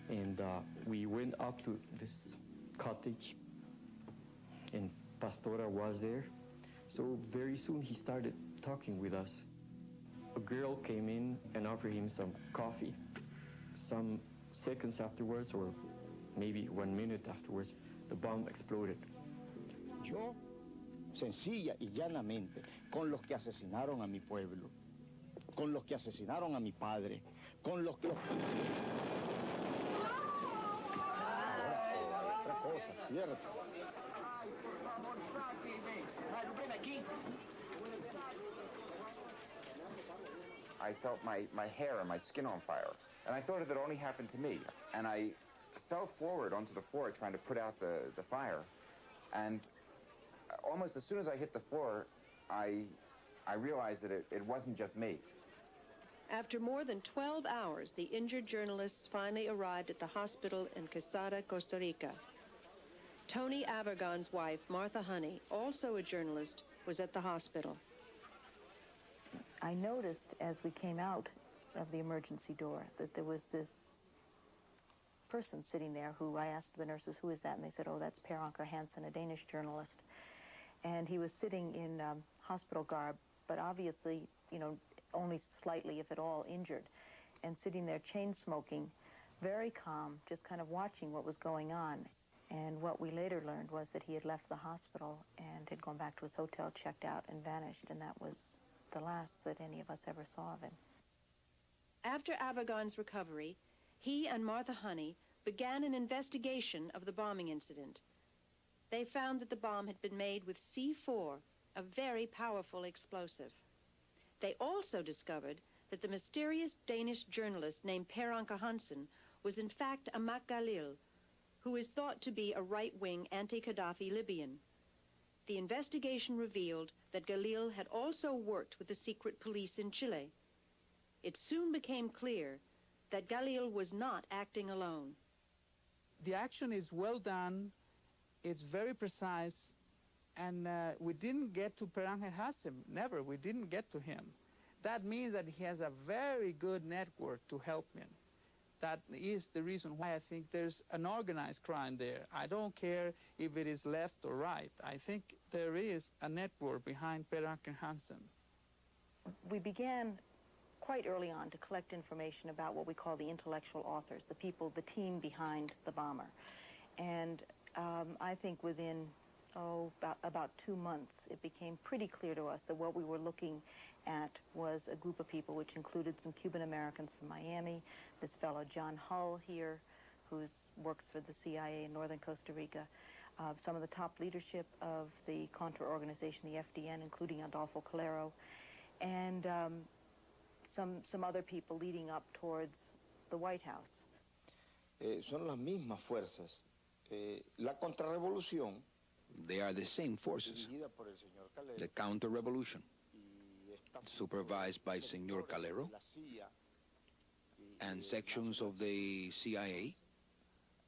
and we went up to this cottage, and Pastora was there. So very soon he started talking with us. A girl came in and offered him some coffee. Some seconds afterwards, or maybe 1 minute afterwards, the bomb exploded. Yo, sencilla y llanamente, con los que asesinaron a mi pueblo, con los que asesinaron a mi padre, con los que... Otra cosa, cierto. I felt my hair and my skin on fire, and I thought it had only happened to me. And I fell forward onto the floor trying to put out the fire, and almost as soon as I hit the floor, I realized that it wasn't just me. After more than 12 hours, the injured journalists finally arrived at the hospital in Quesada, Costa Rica. Tony Avergon's wife, Martha Honey, also a journalist, was at the hospital. I noticed as we came out of the emergency door that there was this person sitting there who I asked the nurses, who is that? And they said, oh, that's Per Anker Hansen, a Danish journalist. And he was sitting in hospital garb, but obviously, you know, only slightly, if at all, injured, and sitting there chain smoking, very calm, just kind of watching what was going on. And what we later learned was that he had left the hospital and had gone back to his hotel, checked out, and vanished, and that was the last that any of us ever saw of him. After Avergon's recovery, he and Martha Honey began an investigation of the bombing incident. They found that the bomb had been made with C4, a very powerful explosive. They also discovered that the mysterious Danish journalist named Per Anker Hansen was in fact Amak Galil, who is thought to be a right-wing anti-Gaddafi Libyan. The investigation revealed that Galil had also worked with the secret police in Chile. It soon became clear that Galil was not acting alone. The action is well done, it's very precise, and we didn't get to Per Anker Hansen, never, we didn't get to him. That means that he has a very good network to help him. That is the reason why I think there's an organized crime there. I don't care if it is left or right. I think there is a network behind Per Anker Hansen. We began quite early on to collect information about what we call the intellectual authors, the people, the team behind the bomber. And I think within, about 2 months, it became pretty clear to us that what we were looking at was a group of people which included some Cuban Americans from Miami, this fellow John Hull here, who works for the CIA in northern Costa Rica, some of the top leadership of the Contra organization, the FDN, including Adolfo Calero, and some other people leading up towards the White House. Son las mismas fuerzas. La contrarrevolución. They are the same forces. The counter-revolution, supervised by Senor Calero, and sections of the CIA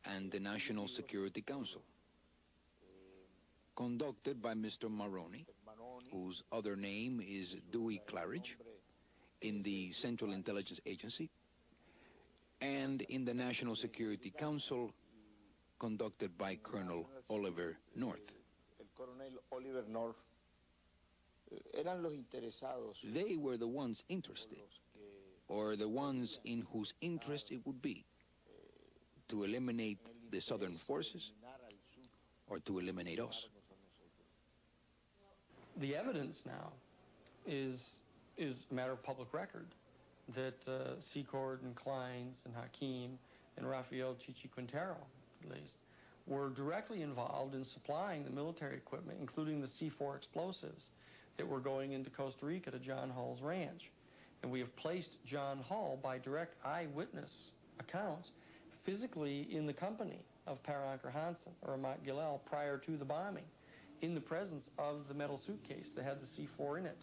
and the National Security Council, conducted by Mr. Maroni, whose other name is Dewey Claridge, in the Central Intelligence Agency, and in the National Security Council, conducted by Colonel Oliver North. They were the ones interested, or the ones in whose interest it would be, to eliminate the Southern forces or to eliminate us. The evidence now is a matter of public record that Secord and Kleins and Hakim and Rafael Chichi Quintero, at least, were directly involved in supplying the military equipment, including the C4 explosives that were going into Costa Rica to John Hull's ranch. And we have placed John Hull, by direct eyewitness accounts, physically in the company of Per Anker Hansen or Amak Galil prior to the bombing, in the presence of the metal suitcase that had the C4 in it.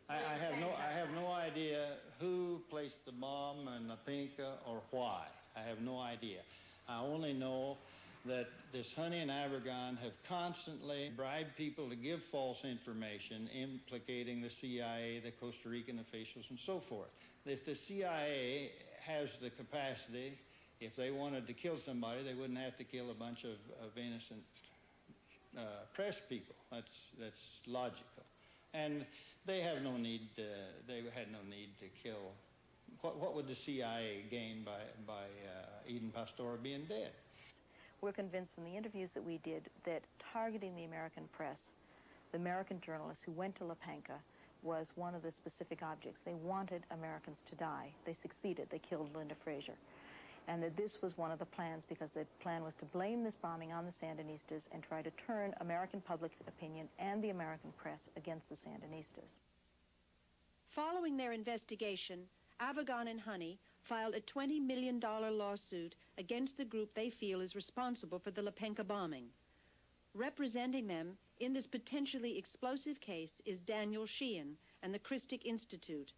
I have no idea who placed the bomb in La Pinca or why. I have no idea. I only know that this Honey and Avergon have constantly bribed people to give false information implicating the CIA, the Costa Rican officials, and so forth. If the CIA has the capacity, if they wanted to kill somebody, they wouldn't have to kill a bunch of innocent press people. That's logical. And they have no need, they had no need to kill. What would the CIA gain by Eden Pastor being dead? We're convinced from the interviews that we did that targeting the American press, the American journalists who went to La Pinca, was one of the specific objects. They wanted Americans to die. They succeeded. They killed Linda Frazier. And that this was one of the plans, because the plan was to blame this bombing on the Sandinistas and try to turn American public opinion and the American press against the Sandinistas. Following their investigation, Avergon and Honey filed a $20 million lawsuit against the group they feel is responsible for the La Pinca bombing. Representing them in this potentially explosive case is Daniel Sheehan and the Christic Institute,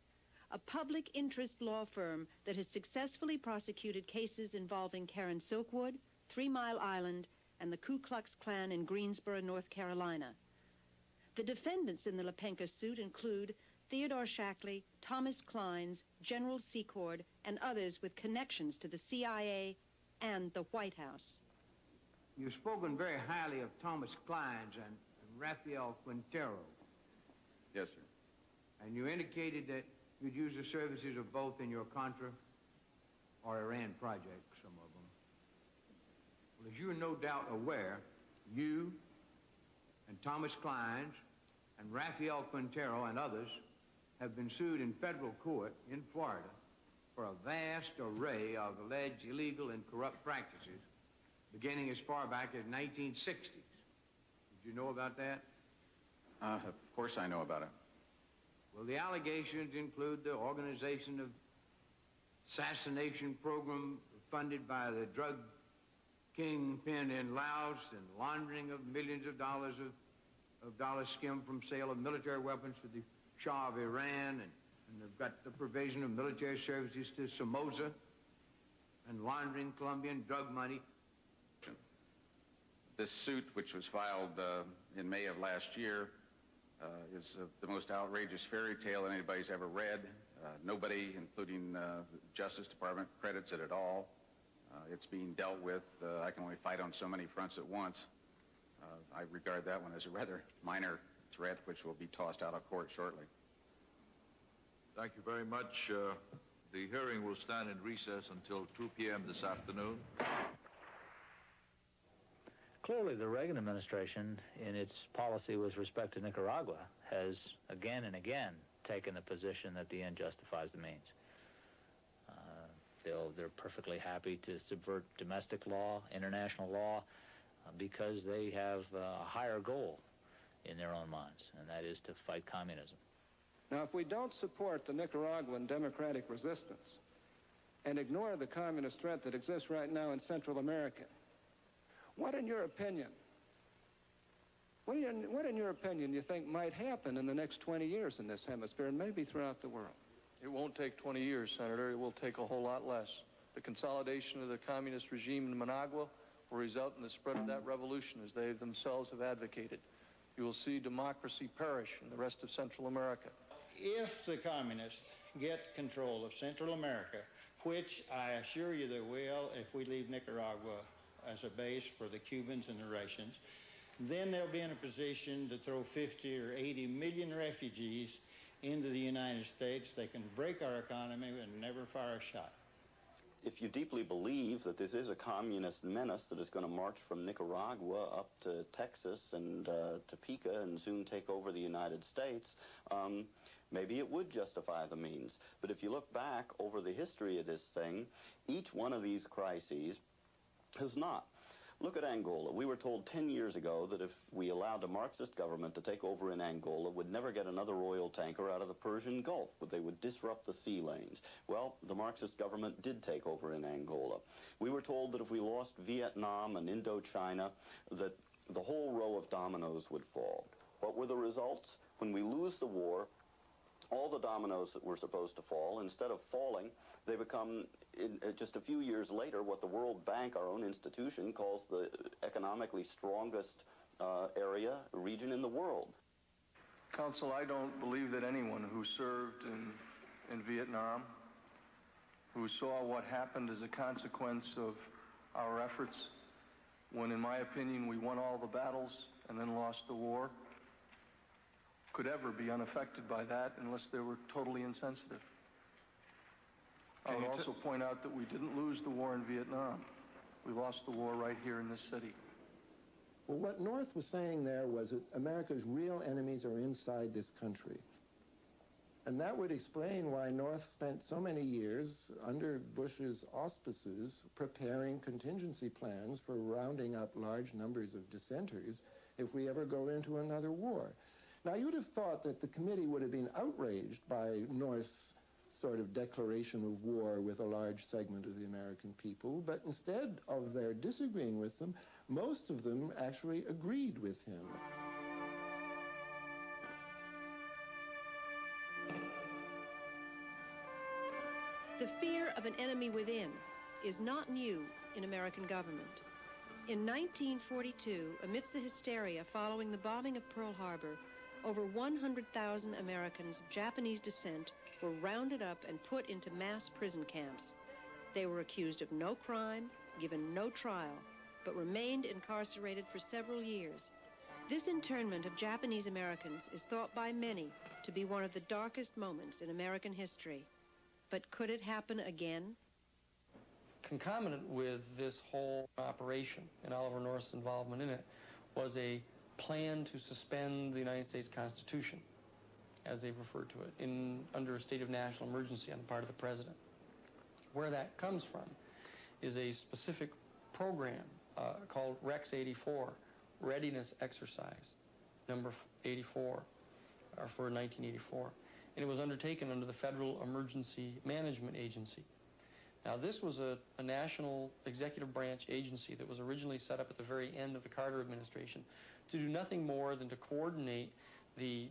a public interest law firm that has successfully prosecuted cases involving Karen Silkwood, 3 Mile Island, and the Ku Klux Klan in Greensboro, North Carolina. The defendants in the Lepenka suit include Theodore Shackley, Thomas Clines, General Secord, and others with connections to the CIA and the White House. You've spoken very highly of Thomas Clines and Rafael Quintero. Yes, sir. And you indicated that you'd use the services of both in your Contra or Iran project, some of them. Well, as you are no doubt aware, you and Thomas Clines and Rafael Quintero and others have been sued in federal court in Florida for a vast array of alleged illegal and corrupt practices beginning as far back as 1960s. Did you know about that? Of course I know about it. Well, the allegations include the organization of assassination program funded by the drug kingpin in Laos and laundering of millions of dollars skimmed from sale of military weapons to the Shah of Iran, and they've got the provision of military services to Somoza and laundering Colombian drug money. This suit, which was filed in May of last year, is the most outrageous fairy tale that anybody's ever read. Nobody, including the Justice Department, credits it at all. It's being dealt with. I can only fight on so many fronts at once. I regard that one as a rather minor threat, which will be tossed out of court shortly. Thank you very much. The hearing will stand in recess until 2 p.m. this afternoon. Clearly, the Reagan administration, in its policy with respect to Nicaragua, has again and again taken the position that the end justifies the means. They're perfectly happy to subvert domestic law, international law, because they have a higher goal in their own minds, and that is to fight communism. Now, if we don't support the Nicaraguan democratic resistance and ignore the communist threat that exists right now in Central America, what in your opinion you think might happen in the next 20 years in this hemisphere and maybe throughout the world? It won't take 20 years, Senator. It will take a whole lot less. The consolidation of the communist regime in Managua will result in the spread of that revolution as they themselves have advocated. You will see democracy perish in the rest of Central America. If the communists get control of Central America, which I assure you they will if we leave Nicaragua as a base for the Cubans and the Russians, then they'll be in a position to throw 50 or 80 million refugees into the United States. They can break our economy and never fire a shot. If you deeply believe that this is a communist menace that is going to march from Nicaragua up to Texas and Topeka and soon take over the United States, maybe it would justify the means. But if you look back over the history of this thing, each one of these crises has not. Look at Angola. We were told 10 years ago that if we allowed a Marxist government to take over in Angola, we'd never get another oil tanker out of the Persian Gulf, but they would disrupt the sea lanes. Well, the Marxist government did take over in Angola. We were told that if we lost Vietnam and Indochina, that the whole row of dominoes would fall. What were the results? When we lose the war, all the dominoes that were supposed to fall, instead of falling, they become, just a few years later, what the World Bank, our own institution, calls the economically strongest region in the world. Counsel, I don't believe that anyone who served in Vietnam, who saw what happened as a consequence of our efforts, when, in my opinion, we won all the battles and then lost the war, could ever be unaffected by that unless they were totally insensitive. I would also point out that we didn't lose the war in Vietnam. We lost the war right here in this city. Well, what North was saying there was that America's real enemies are inside this country. And that would explain why North spent so many years under Bush's auspices preparing contingency plans for rounding up large numbers of dissenters if we ever go into another war. Now, you'd have thought that the committee would have been outraged by North's sort of declaration of war with a large segment of the American people, but instead of their disagreeing with them, Most of them actually agreed with him. The fear of an enemy within is not new in American government. In 1942, amidst the hysteria following the bombing of Pearl Harbor, over 100,000 Americans of Japanese descent were rounded up and put into mass prison camps. They were accused of no crime, given no trial, but remained incarcerated for several years. This internment of Japanese Americans is thought by many to be one of the darkest moments in American history. But could it happen again? Concomitant with this whole operation and Oliver North's involvement in it was a plan to suspend the United States Constitution, as they've referred to it, under a state of national emergency on the part of the president. Where that comes from is a specific program called Rex 84, Readiness Exercise, number 84, or for 1984. And it was undertaken under the Federal Emergency Management Agency. Now, this was a national executive branch agency that was originally set up at the very end of the Carter administration to do nothing more than to coordinate the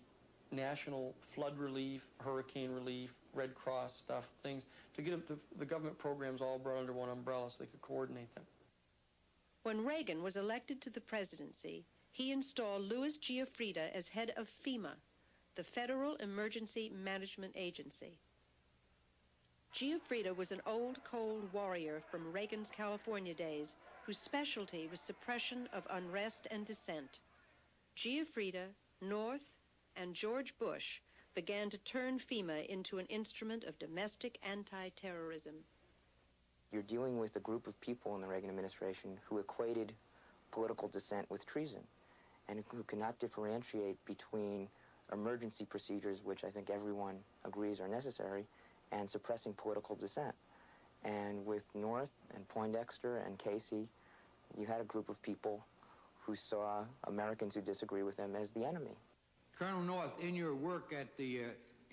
national flood relief, hurricane relief, Red Cross stuff, things, to get the government programs all brought under one umbrella so they could coordinate them. When Reagan was elected to the presidency, he installed Louis Giuffrida as head of FEMA, the Federal Emergency Management Agency. Giuffrida was an old, cold warrior from Reagan's California days whose specialty was suppression of unrest and dissent. Giuffrida, North, and George Bush began to turn FEMA into an instrument of domestic anti-terrorism. You're dealing with a group of people in the Reagan administration who equated political dissent with treason and who could not differentiate between emergency procedures, which I think everyone agrees are necessary, and suppressing political dissent. And with North and Poindexter and Casey, you had a group of people who saw Americans who disagree with them as the enemy. Colonel North, in your work at the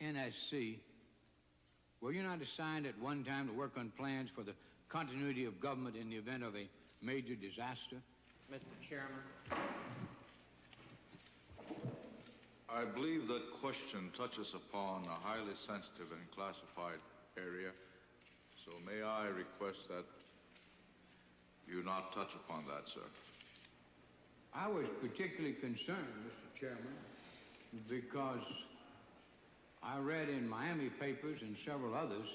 NSC, were you not assigned at one time to work on plans for the continuity of government in the event of a major disaster? Mr. Chairman. I believe that question touches upon a highly sensitive and classified area, so may I request that you not touch upon that, sir? I was particularly concerned, Mr. Chairman, because I read in Miami papers and several others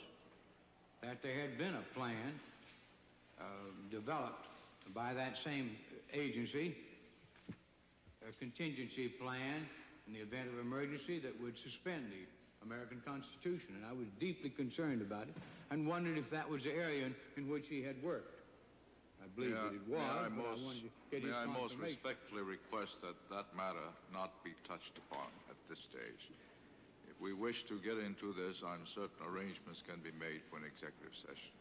that there had been a plan developed by that same agency, a contingency plan in the event of emergency that would suspend the American Constitution. And I was deeply concerned about it and wondered if that was the area in which he had worked. I believe that it was, but I wanted to get his confirmation. May I most respectfully request that that matter not be touched upon at this stage. If we wish to get into this, I'm certain arrangements can be made for an executive session.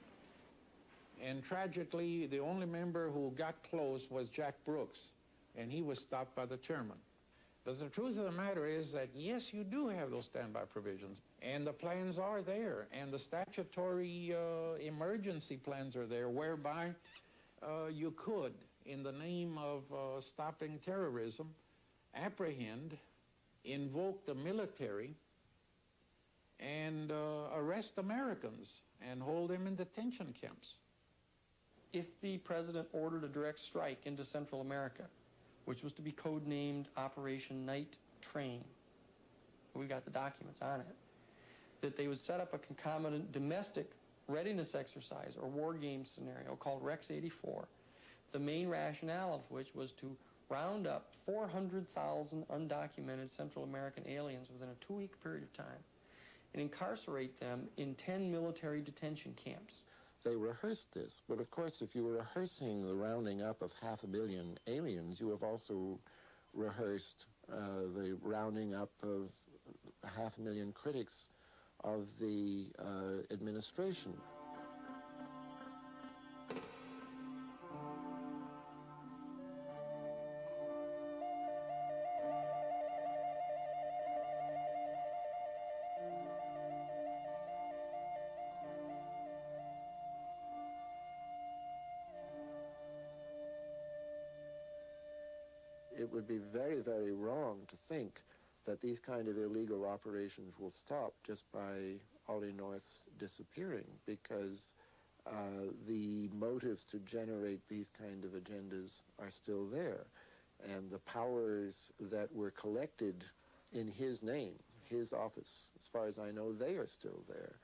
And tragically, the only member who got close was Jack Brooks, and he was stopped by the chairman. But the truth of the matter is that, yes, you do have those standby provisions, and the plans are there, and the statutory emergency plans are there, whereby you could, in the name of stopping terrorism, apprehend, invoke the military, and arrest Americans and hold them in detention camps. If the president ordered a direct strike into Central America, which was to be codenamed Operation Night Train, we got the documents on it, that they would set up a concomitant domestic readiness exercise or war game scenario called Rex 84, the main rationale of which was to round up 400,000 undocumented Central American aliens within a 2-week period of time and incarcerate them in 10 military detention camps. They rehearsed this, but of course if you were rehearsing the rounding up of 500 million aliens, you have also rehearsed the rounding up of 500,000 critics of the administration. it would be very, very wrong to think that these kind of illegal operations will stop just by Ollie North's disappearing, because the motives to generate these kind of agendas are still there. And the powers that were collected in his name, his office, as far as I know, they are still there.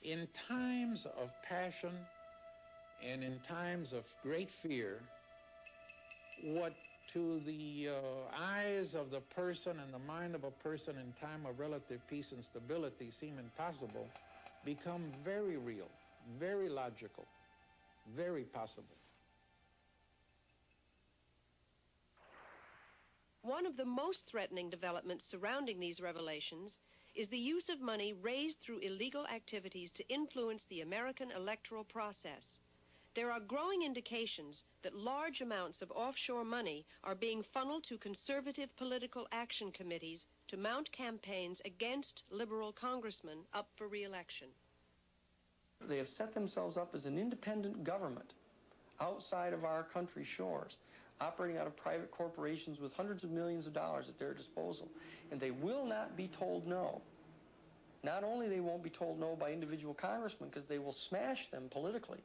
In times of passion and in times of great fear, what to the eyes of the person and the mind of a person in time of relative peace and stability seem impossible, become very real, very logical, very possible. One of the most threatening developments surrounding these revelations is the use of money raised through illegal activities to influence the American electoral process. There are growing indications that large amounts of offshore money are being funneled to conservative political action committees to mount campaigns against liberal congressmen up for re-election. They have set themselves up as an independent government outside of our country's shores, operating out of private corporations with hundreds of millions of dollars at their disposal. And they will not be told no. Not only they won't be told no by individual congressmen, because they will smash them politically.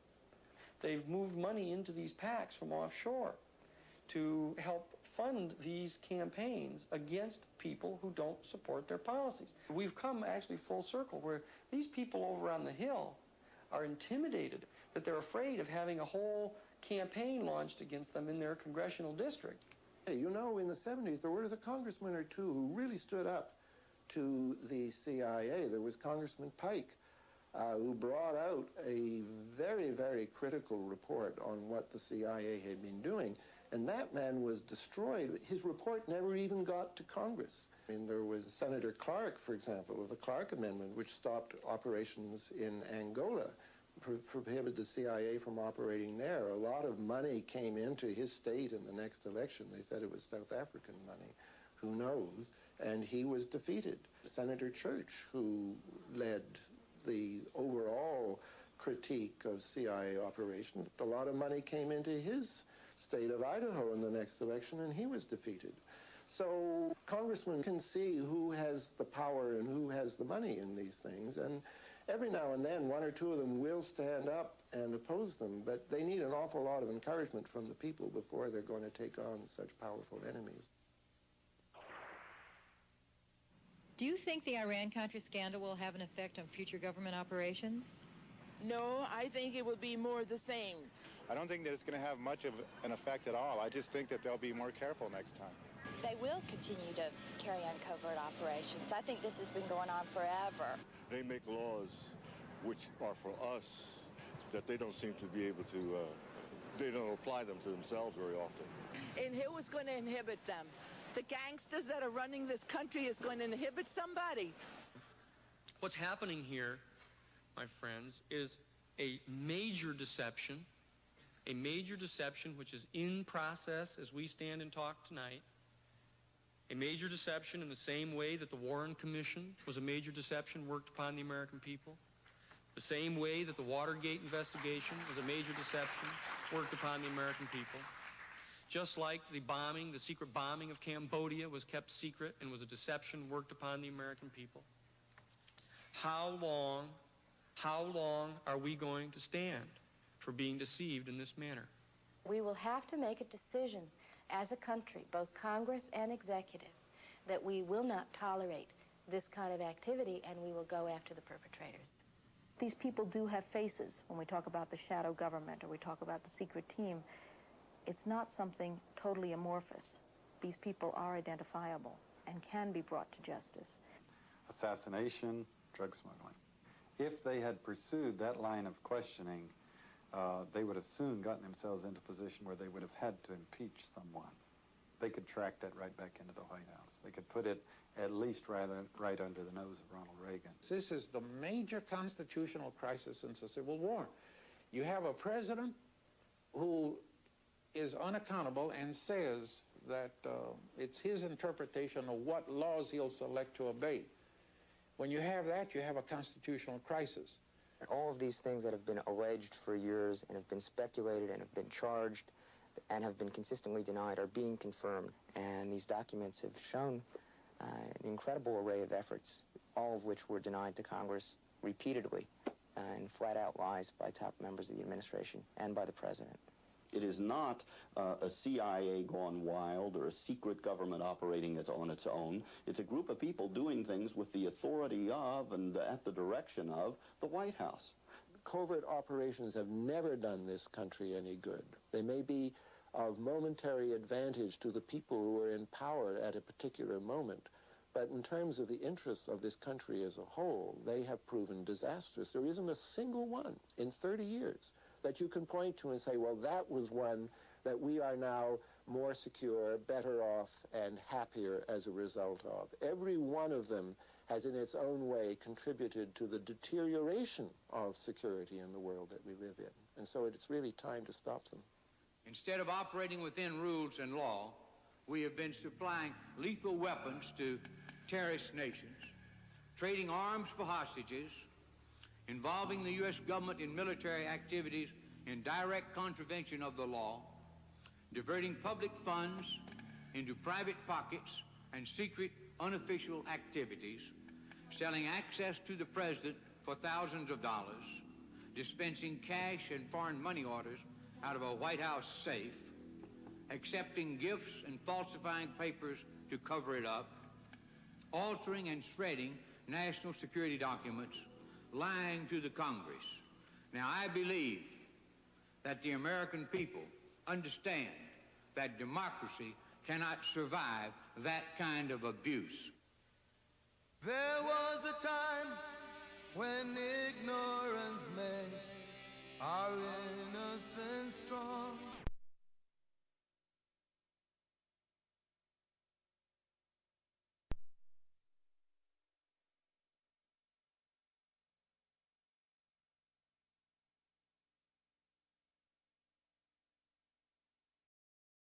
They've moved money into these PACs from offshore to help fund these campaigns against people who don't support their policies. We've come actually full circle, where these people over on the Hill are intimidated, that they're afraid of having a whole campaign launched against them in their congressional district. Hey, you know, in the 70s, there was a congressman or two who really stood up to the CIA. There was Congressman Pike, who brought out a very, very critical report on what the CIA had been doing. And that man was destroyed. His report never even got to Congress. I mean, there was Senator Clark, for example, of the Clark Amendment, which stopped operations in Angola, prohibited the CIA from operating there. A lot of money came into his state in the next election. They said it was South African money. Who knows? And he was defeated. Senator Church, who led the overall critique of CIA operations, a lot of money came into his state of Idaho in the next election, and he was defeated. So congressmen can see who has the power and who has the money in these things, and every now and then one or two of them will stand up and oppose them, but they need an awful lot of encouragement from the people before they're going to take on such powerful enemies. Do you think the Iran-Contra scandal will have an effect on future government operations? No, I think it will be more the same. I don't think that it's going to have much of an effect at all. I just think that they'll be more careful next time. They will continue to carry on covert operations. I think this has been going on forever. They make laws which are for us that they don't seem to be able to, they don't apply them to themselves very often. And who is going to inhibit them? The gangsters that are running this country is going to inhibit somebody. What's happening here, my friends, is a major deception which is in process as we stand and talk tonight, a major deception in the same way that the Warren Commission was a major deception worked upon the American people, the same way that the Watergate investigation was a major deception worked upon the American people. Just like the bombing, the secret bombing of Cambodia was kept secret and was a deception worked upon the American people. How long are we going to stand for being deceived in this manner? We will have to make a decision as a country, both Congress and executive, that we will not tolerate this kind of activity and we will go after the perpetrators. These people do have faces when we talk about the shadow government or we talk about the secret team. It's not something totally amorphous. These people are identifiable and can be brought to justice. Assassination, drug smuggling. If they had pursued that line of questioning, they would have soon gotten themselves into a position where they would have had to impeach someone. They could track that right back into the White House. They could put it at least right under the nose of Ronald Reagan. This is the major constitutional crisis since the Civil War. You have a president who is unaccountable and says that it's his interpretation of what laws he'll select to obey. When you have that, you have a constitutional crisis. All of these things that have been alleged for years and have been speculated and have been charged and have been consistently denied are being confirmed. And these documents have shown an incredible array of efforts, all of which were denied to Congress repeatedly and flat-out lies by top members of the administration and by the president. It is not a CIA gone wild or a secret government operating on its own. It's a group of people doing things with the authority of and at the direction of the White House. Covert operations have never done this country any good. They may be of momentary advantage to the people who are in power at a particular moment, but in terms of the interests of this country as a whole, they have proven disastrous. There isn't a single one in 30 years that you can point to and say, well, that was one that we are now more secure, better off, and happier as a result of. Every one of them has in its own way contributed to the deterioration of security in the world that we live in. And so it's really time to stop them. Instead of operating within rules and law, we have been supplying lethal weapons to terrorist nations, trading arms for hostages, involving the U.S. government in military activities in direct contravention of the law, diverting public funds into private pockets and secret unofficial activities, selling access to the president for thousands of dollars, dispensing cash and foreign money orders out of a White House safe, accepting gifts and falsifying papers to cover it up, altering and shredding national security documents, lying to the Congress. Now, I believe that the American people understand that democracy cannot survive that kind of abuse. There was a time when ignorance made our